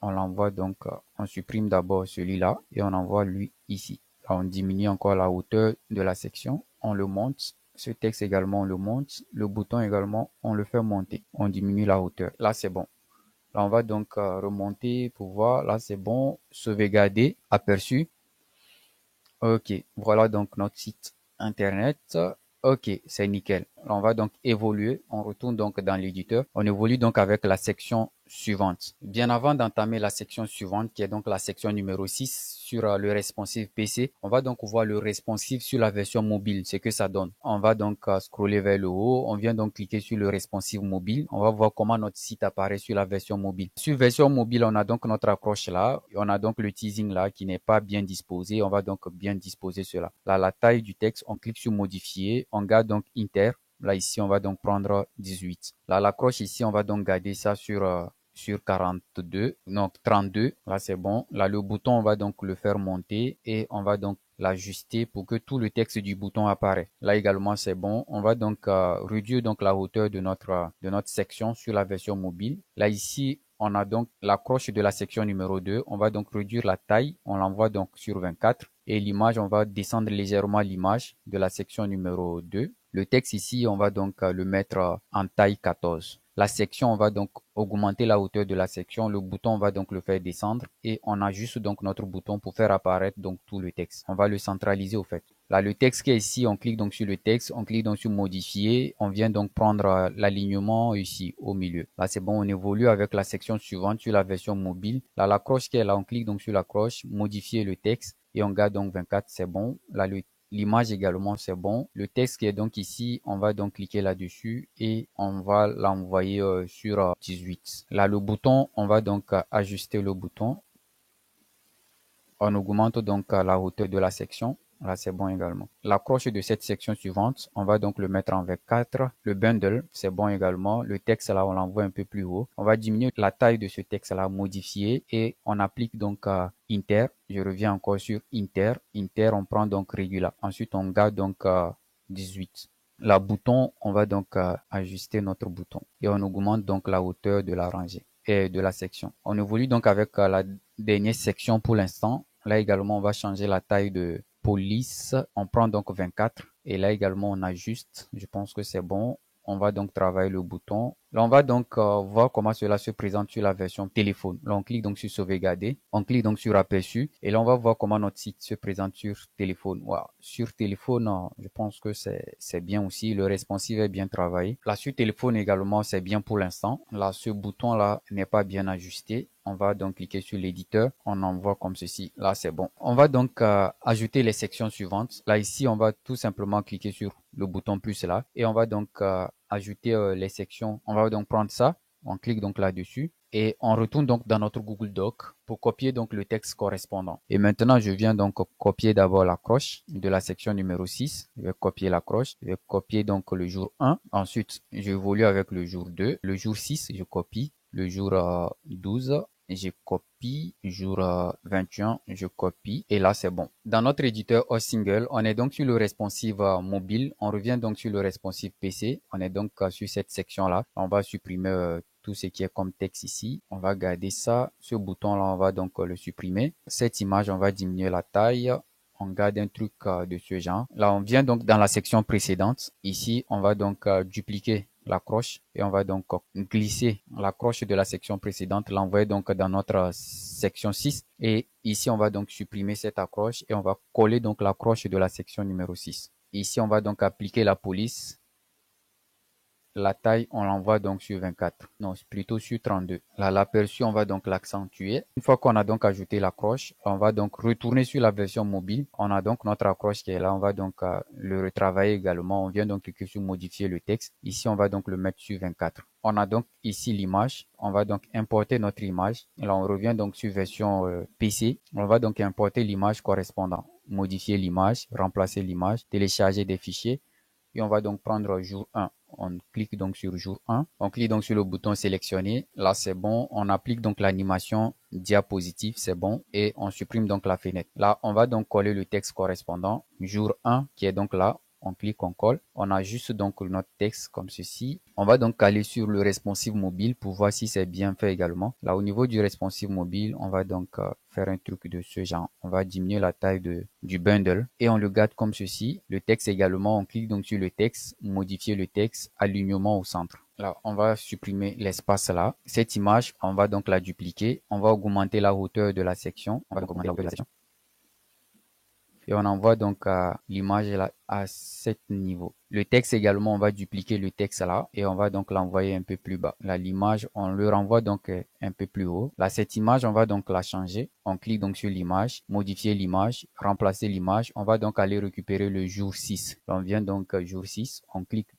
On l'envoie donc, on supprime d'abord celui-là et on envoie lui ici. Là, on diminue encore la hauteur de la section. On le monte. Ce texte également, on le monte. Le bouton également, on le fait monter. On diminue la hauteur. Là, c'est bon. Là, on va donc remonter pour voir. Là, c'est bon. Sauvegarder. Aperçu. Ok. Voilà donc notre site internet. Ok, c'est nickel. Là, on va donc évoluer. On retourne donc dans l'éditeur. On évolue donc avec la section suivante. Bien avant d'entamer la section suivante, qui est donc la section numéro 6 sur le responsive PC, on va donc voir le responsive sur la version mobile, ce que ça donne. On va donc scroller vers le haut. On vient donc cliquer sur le responsive mobile. On va voir comment notre site apparaît sur la version mobile. Sur version mobile, on a donc notre accroche là. On a donc le teasing là qui n'est pas bien disposé. On va donc bien disposer cela. Là, la taille du texte, on clique sur modifier. On garde donc inter. Là, ici, on va donc prendre 18. Là, l'accroche ici, on va donc garder ça sur 42, donc 32. Là, c'est bon. Là, le bouton, on va donc le faire monter et on va donc l'ajuster pour que tout le texte du bouton apparaît. Là également, c'est bon. On va donc réduire donc la hauteur de notre section sur la version mobile. Là, ici, on a donc l'accroche de la section numéro 2. On va donc réduire la taille. On l'envoie donc sur 24. Et l'image, on va descendre légèrement l'image de la section numéro 2. Le texte ici, on va donc le mettre en taille 14. La section, on va donc augmenter la hauteur de la section. Le bouton, on va donc le faire descendre et on ajuste donc notre bouton pour faire apparaître donc tout le texte. On va le centraliser au fait. Là, le texte qui est ici, on clique donc sur le texte, on clique donc sur modifier. On vient donc prendre l'alignement ici au milieu. Là, c'est bon, on évolue avec la section suivante sur la version mobile. Là, l'accroche qui est là, on clique donc sur l'accroche, modifier le texte et on garde donc 24, c'est bon. Là, l'image également, c'est bon. Le texte qui est donc ici, on va donc cliquer là-dessus et on va l'envoyer sur 18. Là, le bouton, on va donc ajuster le bouton. On augmente donc la hauteur de la section. Là, c'est bon également. L'accroche de cette section suivante, on va donc le mettre en 24. Le bundle, c'est bon également. Le texte, là, on l'envoie un peu plus haut. On va diminuer la taille de ce texte-là, modifier, et on applique donc Inter. Je reviens encore sur Inter. Inter, on prend donc Regula. Ensuite, on garde donc 18. La bouton, on va donc ajuster notre bouton. Et on augmente donc la hauteur de la rangée et de la section. On évolue donc avec la dernière section pour l'instant. Là également, on va changer la taille de police. On prend donc 24 et là également on ajuste. Je pense que c'est bon. On va donc travailler le bouton. Là, on va donc voir comment cela se présente sur la version téléphone. Là, on clique donc sur sauvegarder. On clique donc sur aperçu. Et là, on va voir comment notre site se présente sur téléphone. Wow. Sur téléphone, je pense que c'est bien aussi. Le responsive est bien travaillé. Là, sur téléphone également, c'est bien pour l'instant. Là, ce bouton-là n'est pas bien ajusté. On va donc cliquer sur l'éditeur. On envoie comme ceci. Là, c'est bon. On va donc ajouter les sections suivantes. Là, ici, on va tout simplement cliquer sur le bouton plus là. Et on va donc ajouter les sections. On va donc prendre ça. On clique donc là-dessus. Et on retourne donc dans notre Google Doc pour copier donc le texte correspondant. Et maintenant, je viens donc copier d'abord l'accroche de la section numéro 6. Je vais copier l'accroche. Je vais copier donc le jour 1. Ensuite, j'évolue avec le jour 2. Le jour 6, je copie. Le jour 12, je copie, jour 21, je copie et là c'est bon. Dans notre éditeur single, on est donc sur le responsive mobile, on revient donc sur le responsive PC, on est donc sur cette section là, on va supprimer tout ce qui est comme texte ici, on va garder ça, ce bouton là on va donc le supprimer, cette image on va diminuer la taille, on garde un truc de ce genre. Là on vient donc dans la section précédente, ici on va donc dupliquer l'accroche et on va donc glisser l'accroche de la section précédente, l'envoyer donc dans notre section 6 et ici on va donc supprimer cette accroche et on va coller donc l'accroche de la section numéro 6. Ici on va donc appliquer la police. La taille, on l'envoie donc sur 24. Non, plutôt sur 32. Là, l'aperçu, on va donc l'accentuer. Une fois qu'on a donc ajouté l'accroche, on va donc retourner sur la version mobile. On a donc notre accroche qui est là. On va donc le retravailler également. On vient donc cliquer sur modifier le texte. Ici, on va donc le mettre sur 24. On a donc ici l'image. On va donc importer notre image. Et là, on revient donc sur version PC. On va donc importer l'image correspondante. Modifier l'image, remplacer l'image, télécharger des fichiers. Et on va donc prendre jour 1. On clique donc sur jour 1. On clique donc sur le bouton sélectionner. Là, c'est bon. On applique donc l'animation diapositive, c'est bon. Et on supprime donc la fenêtre. Là, on va donc coller le texte correspondant. Jour 1 qui est donc là. On clique, on colle. On ajuste donc notre texte comme ceci. On va donc aller sur le responsive mobile pour voir si c'est bien fait également. Là, au niveau du responsive mobile, on va donc faire un truc de ce genre. On va diminuer la taille du bundle et on le garde comme ceci. Le texte également, on clique donc sur le texte, modifier le texte, alignement au centre. Là, on va supprimer l'espace là. Cette image, on va donc la dupliquer. On va augmenter la hauteur de la section. On va donc augmenter la hauteur de la section. Et on envoie donc l'image là à cet niveau. Le texte également, on va dupliquer le texte là et on va donc l'envoyer un peu plus bas. Là, l'image, on le renvoie donc un peu plus haut. Là, cette image, on va donc la changer. On clique donc sur l'image, modifier l'image, remplacer l'image. On va donc aller récupérer le jour 6. On vient donc jour 6. On clique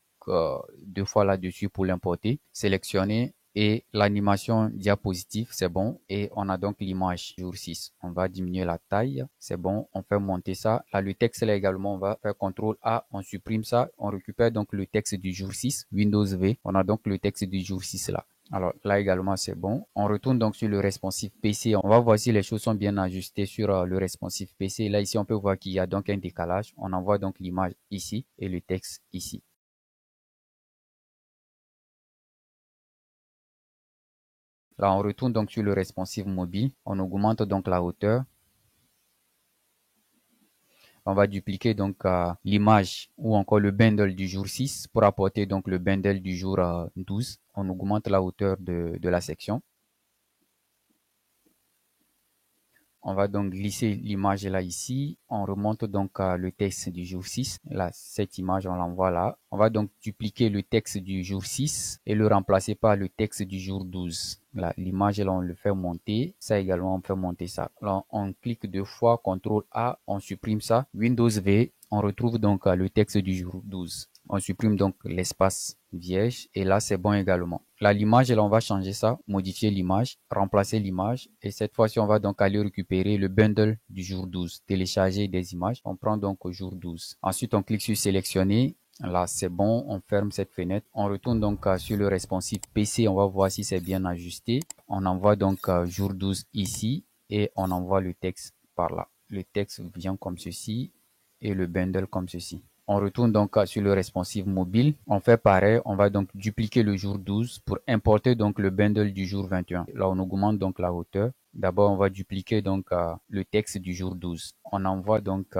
deux fois là-dessus pour l'importer. Sélectionner et l'animation diapositive, c'est bon. Et on a donc l'image jour 6. On va diminuer la taille, c'est bon. On fait monter ça. Là, le texte là également, on va faire CTRL A, on supprime ça. On récupère donc le texte du jour 6, Windows V. On a donc le texte du jour 6 là. Alors là également c'est bon. On retourne donc sur le responsive PC. On va voir si les choses sont bien ajustées sur le responsive PC. Là ici on peut voir qu'il y a donc un décalage. On envoie donc l'image ici et le texte ici. Là, on retourne donc sur le responsive mobile. On augmente donc la hauteur. On va dupliquer donc l'image ou encore le bundle du jour 6 pour apporter donc le bundle du jour 12. On augmente la hauteur de la section. On va donc glisser l'image là ici. On remonte donc le texte du jour 6. Là, cette image, on l'envoie là. On va donc dupliquer le texte du jour 6 et le remplacer par le texte du jour 12. Là, l'image, là, on le fait monter. Ça également, on fait monter ça. Là, on clique deux fois, CTRL A, on supprime ça. Windows V, on retrouve donc le texte du jour 12. On supprime donc l'espace vierge et là c'est bon également. Là l'image, là on va changer ça, modifier l'image, remplacer l'image et cette fois-ci on va donc aller récupérer le bundle du jour 12, télécharger des images. On prend donc au jour 12. Ensuite on clique sur sélectionner. Là c'est bon, on ferme cette fenêtre. On retourne donc sur le responsive PC, on va voir si c'est bien ajusté. On envoie donc jour 12 ici et on envoie le texte par là. Le texte vient comme ceci et le bundle comme ceci. On retourne donc sur le responsive mobile. On fait pareil. On va donc dupliquer le jour 12 pour importer donc le bundle du jour 21. Là, on augmente donc la hauteur. D'abord, on va dupliquer donc le texte du jour 12. On envoie donc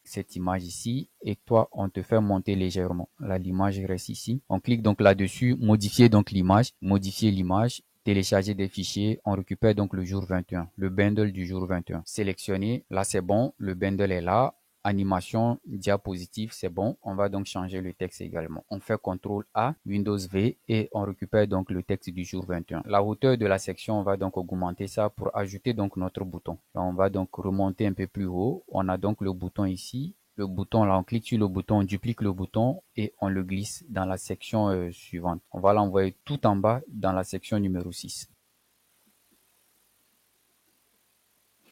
cette image ici et toi, on te fait monter légèrement. Là, l'image reste ici. On clique donc là-dessus, modifier donc l'image, modifier l'image, télécharger des fichiers. On récupère donc le jour 21, le bundle du jour 21. Sélectionner. Là, c'est bon. Le bundle est là. Animation, diapositive, c'est bon. On va donc changer le texte également. On fait CTRL A, Windows V et on récupère donc le texte du jour 21. La hauteur de la section, on va donc augmenter ça pour ajouter donc notre bouton. Là, on va donc remonter un peu plus haut. On a donc le bouton ici. Le bouton, là, on clique sur le bouton, on duplique le bouton et on le glisse dans la section suivante. On va l'envoyer tout en bas dans la section numéro 6.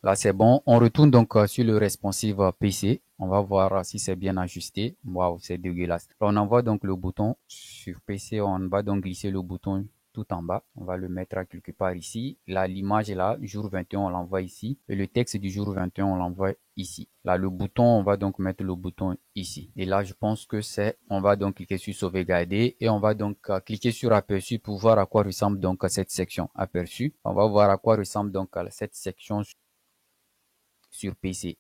Là, c'est bon. On retourne donc sur le responsive PC. On va voir si c'est bien ajusté. Waouh, c'est dégueulasse. Là, on envoie donc le bouton sur PC. On va donc glisser le bouton tout en bas. On va le mettre à quelque part ici. Là, l'image est là. Jour 21, on l'envoie ici. Et le texte du jour 21, on l'envoie ici. Là, le bouton, on va donc mettre le bouton ici. Et là, je pense que c'est, on va donc cliquer sur sauvegarder et on va donc cliquer sur aperçu pour voir à quoi ressemble donc cette section aperçu. On va voir à quoi ressemble donc cette section sur PC.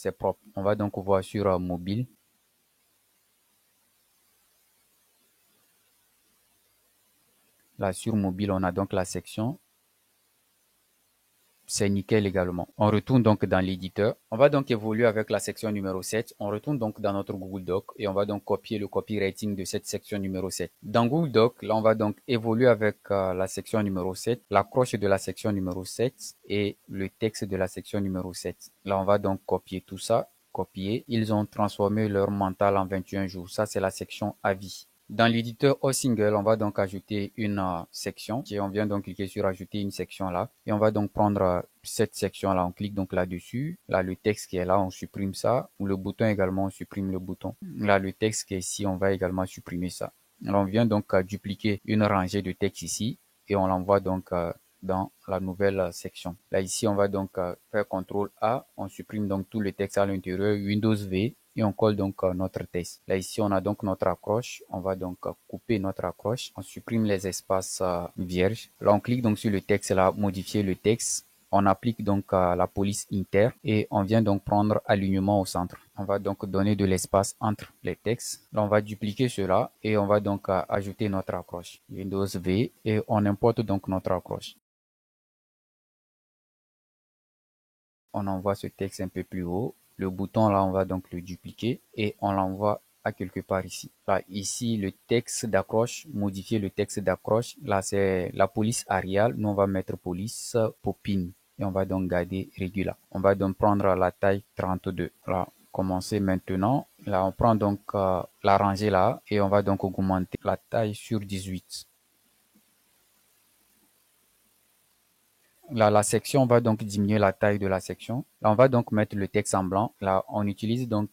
c'est propre. On va donc voir sur mobile. Là, sur mobile, on a donc la section. C'est nickel également. On retourne donc dans l'éditeur. On va donc évoluer avec la section numéro 7. On retourne donc dans notre Google Doc et on va donc copier le copywriting de cette section numéro 7. Dans Google Doc, là, on va donc évoluer avec la section numéro 7, l'accroche de la section numéro 7 et le texte de la section numéro 7. Là, on va donc copier tout ça. Copier. Ils ont transformé leur mental en 21 jours. Ça, c'est la section avis. Dans l'éditeur OSingle, on va donc ajouter une section. Et on vient donc cliquer sur ajouter une section là. Et on va donc prendre cette section là. On clique donc là-dessus. Là, le texte qui est là, on supprime ça. Le bouton également, on supprime le bouton. Là, le texte qui est ici, on va également supprimer ça. Alors, on vient donc dupliquer une rangée de texte ici. Et on l'envoie donc dans la nouvelle section. Là, ici, on va donc faire CTRL A. On supprime donc tout le texte à l'intérieur. Windows V. Et on colle donc notre texte. Là, ici, on a donc notre accroche. On va donc couper notre accroche. On supprime les espaces vierges. Là, on clique donc sur le texte, là, modifier le texte. On applique donc la police inter et on vient donc prendre alignement au centre. On va donc donner de l'espace entre les textes. Là, on va dupliquer cela et on va donc ajouter notre accroche. Windows V et on importe donc notre accroche. On envoie ce texte un peu plus haut. Le bouton là, on va donc le dupliquer et on l'envoie à quelque part ici. Là, ici, le texte d'accroche, modifier le texte d'accroche. Là, c'est la police Arial. Nous, on va mettre police Popine et on va donc garder Regula. On va donc prendre la taille 32. Là, commencer maintenant. Là, on prend donc la rangée là et on va donc augmenter la taille sur 18. Là, la section, on va donc diminuer la taille de la section. Là, on va donc mettre le texte en blanc. Là, on utilise donc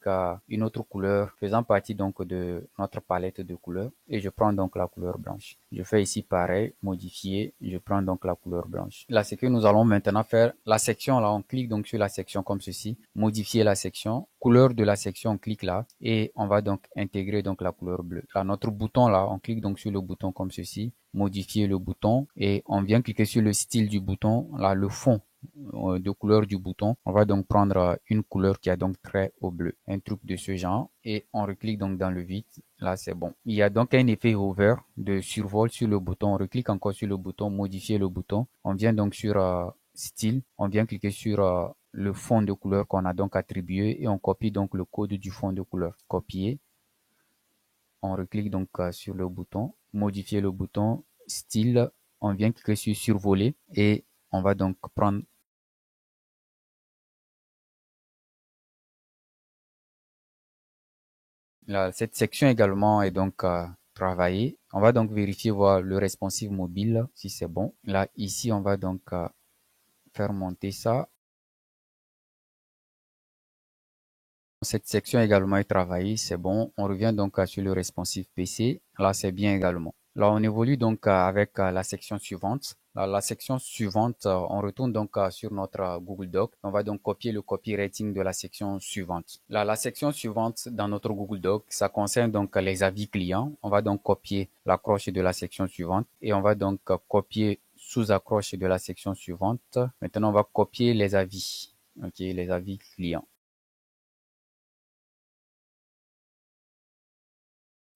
une autre couleur faisant partie donc de notre palette de couleurs. Et je prends donc la couleur blanche. Je fais ici pareil, modifier. Je prends donc la couleur blanche. Là, c'est que nous allons maintenant faire la section. Là, on clique donc sur la section comme ceci. Modifier la section. Couleur de la section, on clique là. Et on va donc intégrer donc la couleur bleue. Là, notre bouton là, on clique donc sur le bouton comme ceci. Modifier le bouton et on vient cliquer sur le style du bouton, là le fond de couleur du bouton. On va donc prendre une couleur qui a donc trait au bleu, un truc de ce genre et on reclique donc dans le vide. Là c'est bon. Il y a donc un effet hover de survol sur le bouton. On reclique encore sur le bouton, modifier le bouton. On vient donc sur style, on vient cliquer sur le fond de couleur qu'on a donc attribué et on copie donc le code du fond de couleur. Copier. On reclique donc sur le bouton, modifier le bouton, style, on vient cliquer sur survoler et on va donc prendre là, cette section également est donc travaillée. On va donc vérifier voir le responsive mobile si c'est bon. Là, ici, on va donc faire monter ça. Cette section également est travaillée, c'est bon. On revient donc sur le responsive PC. Là, c'est bien également. Là, on évolue donc avec la section suivante. La section suivante, on retourne donc sur notre Google Doc. On va donc copier le copywriting de la section suivante. Là, la section suivante dans notre Google Doc, ça concerne donc les avis clients. On va donc copier l'accroche de la section suivante et on va donc copier sous-accroche de la section suivante. Maintenant, on va copier les avis. OK, les avis clients.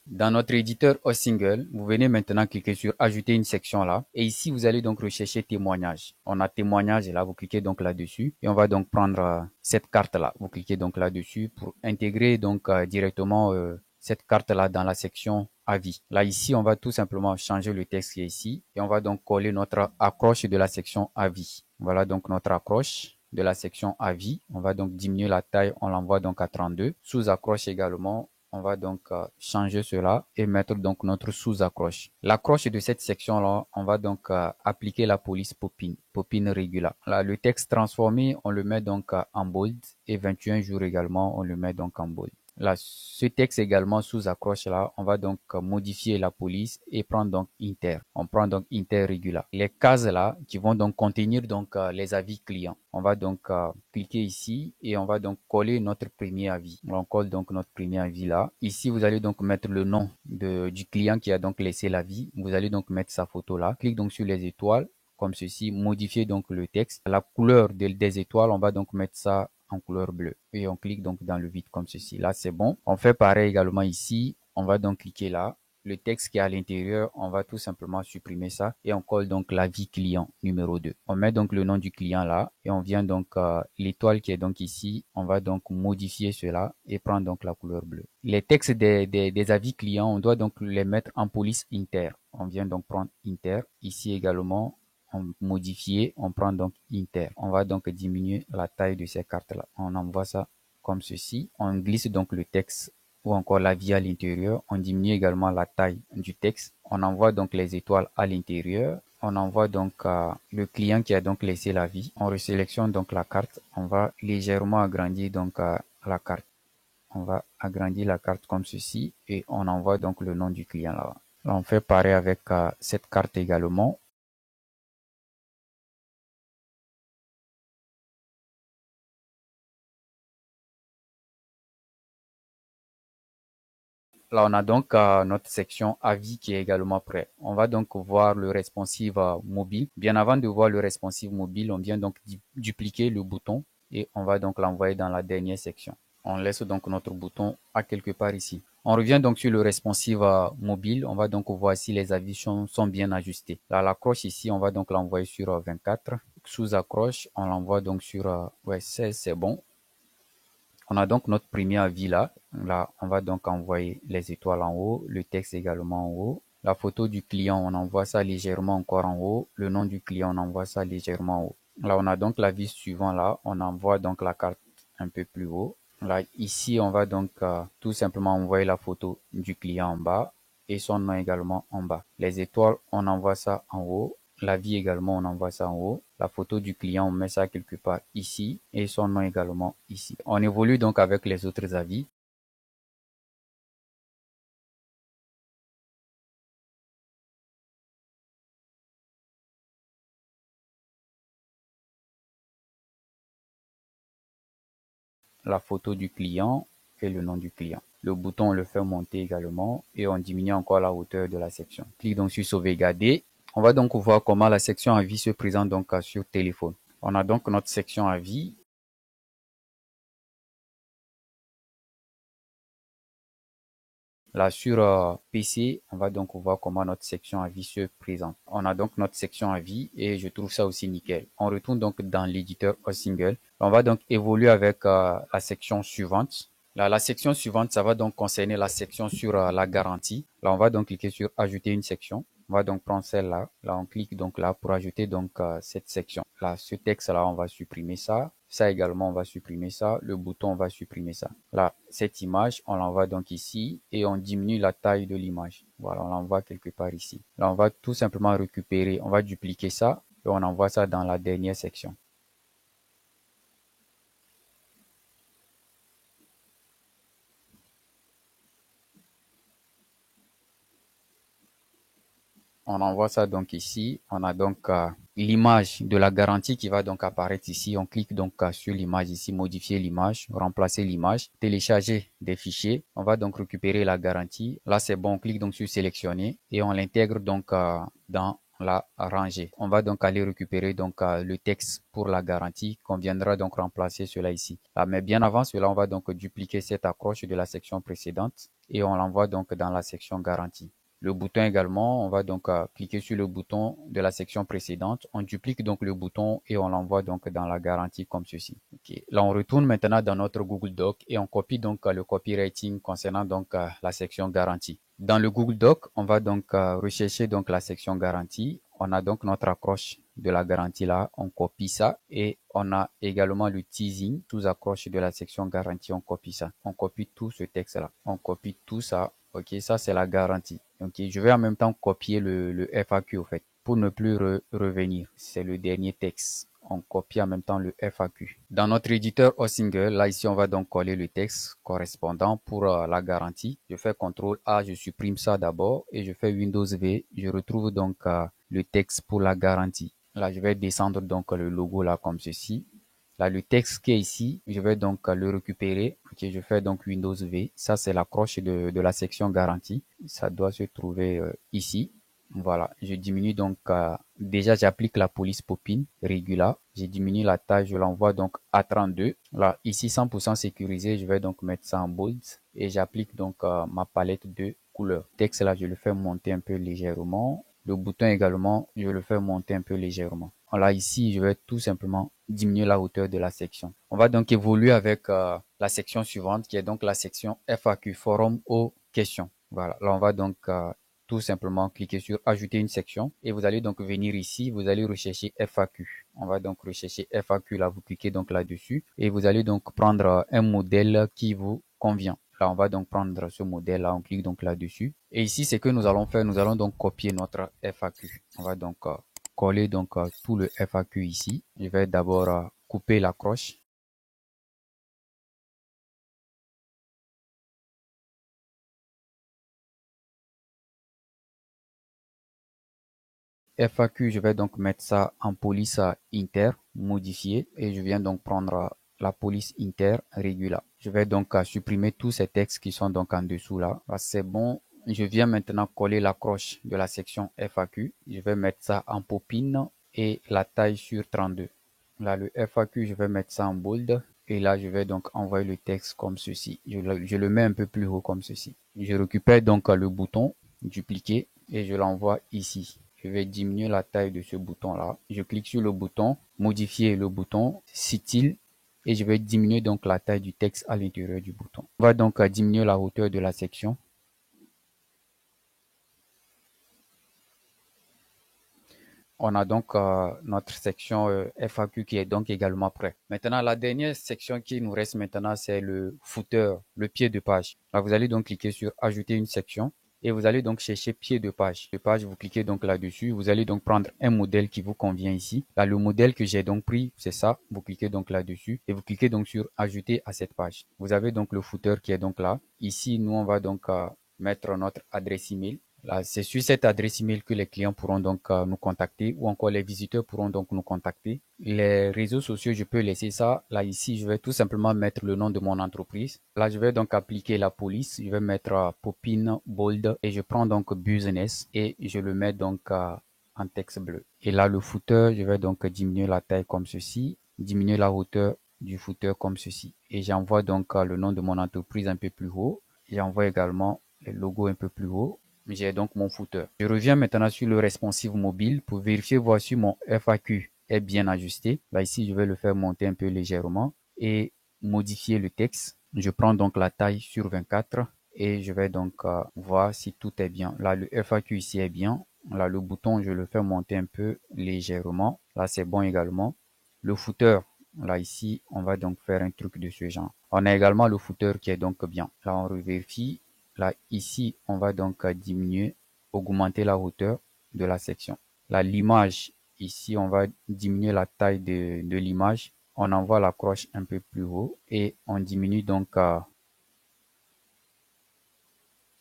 Dans notre éditeur OSingle, vous venez maintenant cliquer sur ajouter une section là. Et ici, vous allez donc rechercher témoignage. On a témoignage là, vous cliquez donc là-dessus. Et on va donc prendre cette carte là. Vous cliquez donc là-dessus pour intégrer donc directement cette carte là dans la section avis. Là, ici, on va tout simplement changer le texte qui est ici. Et on va donc coller notre accroche de la section avis. Voilà donc notre accroche de la section avis. On va donc diminuer la taille. On l'envoie donc à 32. Sous accroche également. On va donc changer cela et mettre donc notre sous-accroche. L'accroche de cette section-là, on va donc appliquer la police Popine, Popine Regula. Là, le texte transformé, on le met donc en bold et 21 jours également, on le met donc en bold. Là, ce texte également sous accroche là, on va donc modifier la police et prendre donc inter. On prend donc inter regula. Les cases là qui vont donc contenir donc les avis clients. On va donc cliquer ici et on va donc coller notre premier avis. On colle donc notre premier avis là. Ici, vous allez donc mettre le nom du client qui a donc laissé l'avis. Vous allez donc mettre sa photo là. Clique donc sur les étoiles comme ceci. Modifier donc le texte. La couleur des étoiles, on va donc mettre ça en couleur bleue. Et on clique donc dans le vide comme ceci. Là, c'est bon. On fait pareil également ici. On va donc cliquer là. Le texte qui est à l'intérieur, on va tout simplement supprimer ça et on colle donc l'avis client numéro 2. On met donc le nom du client là et on vient donc l'étoile qui est donc ici, on va donc modifier cela et prendre donc la couleur bleue. Les textes des avis clients, on doit donc les mettre en police inter. On vient donc prendre inter. Ici également, on modifie, on prend donc inter. On va donc diminuer la taille de ces cartes là. On envoie ça comme ceci. On glisse donc le texte ou encore l'avis à l'intérieur. On diminue également la taille du texte. On envoie donc les étoiles à l'intérieur. On envoie donc le client qui a donc laissé l'avis. On resélectionne donc la carte. On va légèrement agrandir donc la carte. On va agrandir la carte comme ceci et on envoie donc le nom du client là. Là, on fait pareil avec cette carte également. Là, on a donc notre section avis qui est également prêt. On va donc voir le responsive mobile. Bien avant de voir le responsive mobile, on vient donc dupliquer le bouton et on va donc l'envoyer dans la dernière section. On laisse donc notre bouton à quelque part ici. On revient donc sur le responsive mobile. On va donc voir si les avis sont bien ajustés. Là, l'accroche ici, on va donc l'envoyer sur 24. Sous accroche, on l'envoie donc sur 16, c'est bon. On a donc notre premier avis là. Là, on va donc envoyer les étoiles en haut, le texte également en haut. La photo du client, on envoie ça légèrement encore en haut. Le nom du client, on envoie ça légèrement en haut. Là, on a donc l'avis suivant là. On envoie donc la carte un peu plus haut. Là, ici, on va donc tout simplement envoyer la photo du client en bas et son nom également en bas. Les étoiles, on envoie ça en haut. L'avis également, on envoie ça en haut. La photo du client, on met ça quelque part ici et son nom également ici. On évolue donc avec les autres avis. La photo du client et le nom du client. Le bouton, on le fait monter également et on diminue encore la hauteur de la section. Clique donc sur sauvegarder. On va donc voir comment la section avis se présente donc sur téléphone. On a donc notre section avis. Là, sur PC, on va donc voir comment notre section avis se présente. On a donc notre section avis et je trouve ça aussi nickel. On retourne donc dans l'éditeur Single. On va donc évoluer avec la section suivante. Là, la section suivante, ça va donc concerner la section sur la garantie. Là, on va donc cliquer sur ajouter une section. On va donc prendre celle-là. Là, on clique donc là pour ajouter donc cette section. Là, ce texte-là, on va supprimer ça. Ça également, on va supprimer ça. Le bouton, on va supprimer ça. Là, cette image, on l'envoie donc ici et on diminue la taille de l'image. Voilà, on l'envoie quelque part ici. Là, on va tout simplement récupérer, on va dupliquer ça et on envoie ça dans la dernière section. On envoie ça donc ici. On a donc l'image de la garantie qui va donc apparaître ici. On clique donc sur l'image ici, modifier l'image, remplacer l'image, télécharger des fichiers. On va donc récupérer la garantie. Là, c'est bon. On clique donc sur sélectionner et on l'intègre donc dans la rangée. On va donc aller récupérer donc le texte pour la garantie qu'on viendra donc remplacer cela ici. Là, mais bien avant cela, on va donc dupliquer cette accroche de la section précédente et on l'envoie donc dans la section garantie. Le bouton également, on va donc cliquer sur le bouton de la section précédente. On duplique donc le bouton et on l'envoie donc dans la garantie comme ceci. Okay. Là, on retourne maintenant dans notre Google Doc et on copie donc le copywriting concernant donc la section garantie. Dans le Google Doc, on va donc rechercher donc la section garantie. On a donc notre accroche de la garantie là, on copie ça et on a également le teasing sous accroche de la section garantie, on copie ça. On copie tout ce texte là. On copie tout ça. Ok, ça c'est la garantie. Ok, je vais en même temps copier le FAQ au fait pour ne plus revenir. C'est le dernier texte. On copie en même temps le FAQ. Dans notre éditeur OSingle, là ici on va donc coller le texte correspondant pour la garantie. Je fais CTRL A, je supprime ça d'abord et je fais Windows V. Je retrouve donc le texte pour la garantie. Là je vais descendre donc le logo là comme ceci. Là, le texte qui est ici, je vais donc le récupérer. Ok, je fais donc Windows V. Ça, c'est l'accroche de la section garantie. Ça doit se trouver ici. Voilà, je diminue donc, déjà j'applique la police Popin Regula. J'ai diminué la taille, je l'envoie donc à 32. Là, ici 100% sécurisé, je vais donc mettre ça en bold et j'applique donc ma palette de couleurs. Texte là, je le fais monter un peu légèrement. Le bouton également, je le fais monter un peu légèrement. Voilà, ici, je vais tout simplement diminuer la hauteur de la section. On va donc évoluer avec la section suivante qui est donc la section FAQ, forum aux questions. Voilà, là on va donc tout simplement cliquer sur ajouter une section et vous allez donc venir ici, vous allez rechercher FAQ. On va donc rechercher FAQ, là vous cliquez donc là-dessus et vous allez donc prendre un modèle qui vous convient. Là, on va donc prendre ce modèle-là, on clique donc là-dessus. Et ici, c'est que nous allons faire, nous allons donc copier notre FAQ. On va donc coller donc tout le FAQ ici. Je vais d'abord couper l'accroche. FAQ, je vais donc mettre ça en police inter, modifié, et je viens donc prendre la police inter regula. Je vais donc supprimer tous ces textes qui sont donc en dessous là. C'est bon. Je viens maintenant coller l'accroche de la section FAQ. Je vais mettre ça en popine et la taille sur 32. Là, le FAQ, je vais mettre ça en bold. Et là, je vais donc envoyer le texte comme ceci. Je le mets un peu plus haut comme ceci. Je récupère donc le bouton, dupliquer, et je l'envoie ici. Je vais diminuer la taille de ce bouton-là. Je clique sur le bouton, modifier le bouton, style, et je vais diminuer donc la taille du texte à l'intérieur du bouton. On va donc diminuer la hauteur de la section. On a donc notre section FAQ qui est donc également prêt. Maintenant, la dernière section qui nous reste maintenant, c'est le footer, le pied de page. Là, vous allez donc cliquer sur ajouter une section et vous allez donc chercher pied de page. De page, vous cliquez donc là-dessus. Vous allez donc prendre un modèle qui vous convient ici. Là, le modèle que j'ai donc pris, c'est ça. Vous cliquez donc là-dessus et vous cliquez donc sur ajouter à cette page. Vous avez donc le footer qui est donc là. Ici, nous, on va donc mettre notre adresse email. Là, c'est sur cette adresse email que les clients pourront donc nous contacter ou encore les visiteurs pourront donc nous contacter. Les réseaux sociaux, je peux laisser ça. Là, ici, je vais tout simplement mettre le nom de mon entreprise. Là, je vais donc appliquer la police. Je vais mettre Popin Bold et je prends donc Business et je le mets donc en texte bleu. Et là, le footer, je vais donc diminuer la taille comme ceci, diminuer la hauteur du footer comme ceci. Et j'envoie donc le nom de mon entreprise un peu plus haut. J'envoie également le logo un peu plus haut. J'ai donc mon footer. Je reviens maintenant sur le responsive mobile pour vérifier voir si mon FAQ est bien ajusté. Là, ici, je vais le faire monter un peu légèrement et modifier le texte. Je prends donc la taille sur 24 et je vais donc voir si tout est bien. Là, le FAQ ici est bien. Là, le bouton, je le fais monter un peu légèrement. Là, c'est bon également. Le footer, là, ici, on va donc faire un truc de ce genre. On a également le footer qui est donc bien. Là, on revérifie. Là, ici, on va donc diminuer, augmenter la hauteur de la section. Là, l'image, ici, on va diminuer la taille de l'image. On envoie la croche un peu plus haut et on diminue donc,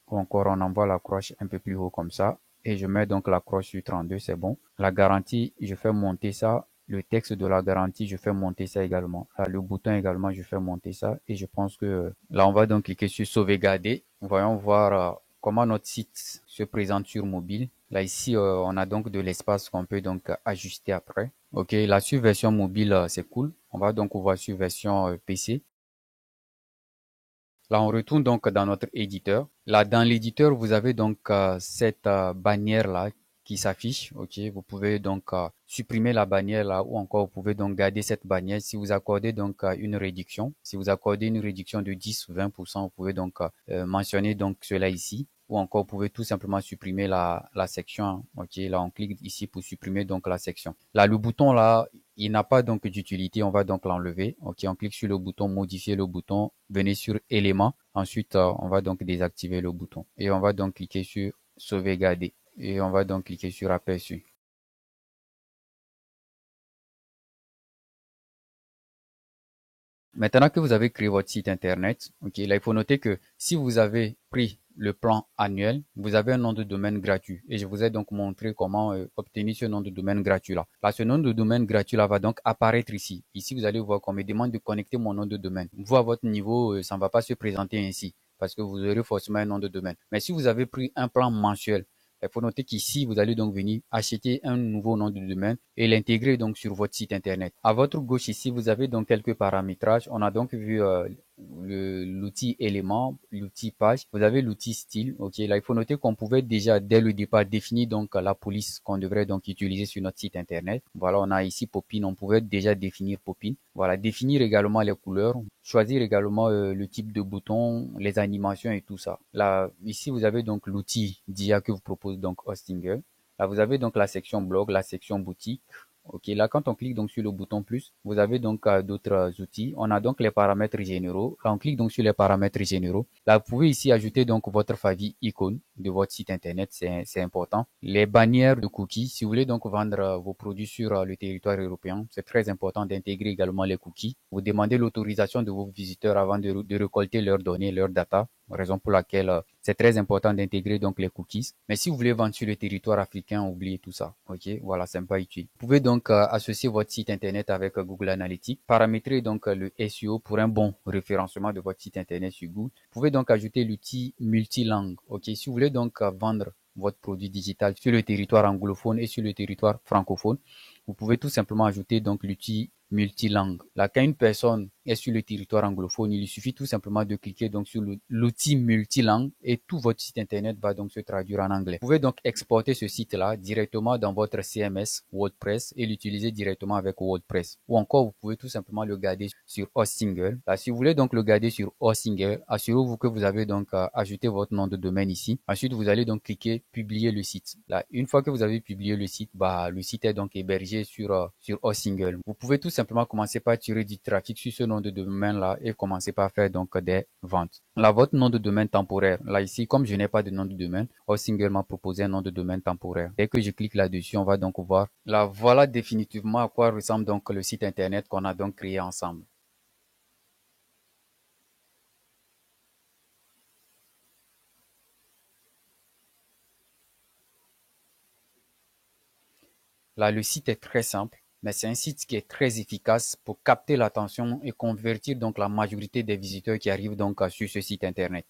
encore on envoie la croche un peu plus haut comme ça. Et je mets donc la croche sur 32, c'est bon. La garantie, je fais monter ça. Le texte de la garantie, je fais monter ça également. Là, le bouton également, je fais monter ça. Et je pense que là, on va donc cliquer sur sauvegarder. Voyons voir comment notre site se présente sur mobile. Là, ici, on a donc de l'espace qu'on peut donc ajuster après. Ok, là, sur version mobile, c'est cool. On va donc voir sur version PC. Là, on retourne donc dans notre éditeur. Là, dans l'éditeur, vous avez donc cette bannière-là qui s'affiche. Ok, vous pouvez donc supprimer la bannière là ou encore vous pouvez donc garder cette bannière si vous accordez donc une réduction. Si vous accordez une réduction de 10 ou 20%, vous pouvez donc mentionner donc cela ici. Ou encore, vous pouvez tout simplement supprimer la section. Ok, là, on clique ici pour supprimer donc la section. Là, le bouton là, il n'a pas donc d'utilité, on va donc l'enlever. Ok, on clique sur le bouton, modifier le bouton, venez sur éléments. Ensuite, on va donc désactiver le bouton. Et on va donc cliquer sur sauvegarder. Et on va donc cliquer sur aperçu. Maintenant que vous avez créé votre site internet, ok, là il faut noter que si vous avez pris le plan annuel, vous avez un nom de domaine gratuit. Et je vous ai donc montré comment obtenir ce nom de domaine gratuit là. Là, ce nom de domaine gratuit là va donc apparaître ici. Ici, vous allez voir qu'on me demande de connecter mon nom de domaine. Vous, à votre niveau, ça ne va pas se présenter ainsi parce que vous aurez forcément un nom de domaine. Mais si vous avez pris un plan mensuel, Il faut noter qu'ici, vous allez donc venir acheter un nouveau nom de domaine et l'intégrer donc sur votre site internet. À votre gauche ici, vous avez donc quelques paramétrages. On a donc vu l'outil élément, l'outil page, vous avez l'outil style. Ok, là il faut noter qu'on pouvait déjà dès le départ définir donc la police qu'on devrait donc utiliser sur notre site internet. Voilà, on a ici Popin, on pouvait déjà définir Popin. Voilà, définir également les couleurs, choisir également le type de bouton, les animations et tout ça. Là ici vous avez donc l'outil d'IA que vous propose donc Hostinger. Là vous avez donc la section blog, la section boutique. Ok, là, quand on clique donc sur le bouton plus, vous avez donc d'autres outils. On a donc les paramètres généraux. Là, on clique donc sur les paramètres généraux. Là, vous pouvez ici ajouter donc votre favie icône de votre site internet. C'est important. Les bannières de cookies. Si vous voulez donc vendre vos produits sur le territoire européen, c'est très important d'intégrer également les cookies. Vous demandez l'autorisation de vos visiteurs avant de récolter leurs données, leurs data. Raison pour laquelle c'est très important d'intégrer donc les cookies. Mais si vous voulez vendre sur le territoire africain, oubliez tout ça. Ok, voilà, c'est pas utile. Vous pouvez donc associer votre site internet avec Google Analytics, paramétrer donc le SEO pour un bon référencement de votre site internet sur Google. Vous pouvez donc ajouter l'outil multilangue. Ok, si vous voulez donc vendre votre produit digital sur le territoire anglophone et sur le territoire francophone, vous pouvez tout simplement ajouter donc l'outil multilangue. Là, quand une personne est sur le territoire anglophone, il lui suffit tout simplement de cliquer donc sur l'outil multilangue et tout votre site internet va donc se traduire en anglais. Vous pouvez donc exporter ce site-là directement dans votre CMS WordPress et l'utiliser directement avec WordPress. Ou encore, vous pouvez tout simplement le garder sur Hostinger. Là, si vous voulez donc le garder sur Hostinger, assurez-vous que vous avez donc ajouté votre nom de domaine ici. Ensuite, vous allez donc cliquer publier le site. Là, une fois que vous avez publié le site, le site est donc hébergé sur Hostinger. Vous pouvez tout simplement commencer par tirer du trafic sur ce nom de domaine là et commencer par faire donc des ventes. Là, votre nom de domaine temporaire. Là, ici, comme je n'ai pas de nom de domaine, Hostinger m'a proposé un nom de domaine temporaire. Dès que je clique là-dessus, on va donc voir. Là, voilà définitivement à quoi ressemble donc le site internet qu'on a donc créé ensemble. Là, le site est très simple, mais c'est un site qui est très efficace pour capter l'attention et convertir donc la majorité des visiteurs qui arrivent donc sur ce site internet.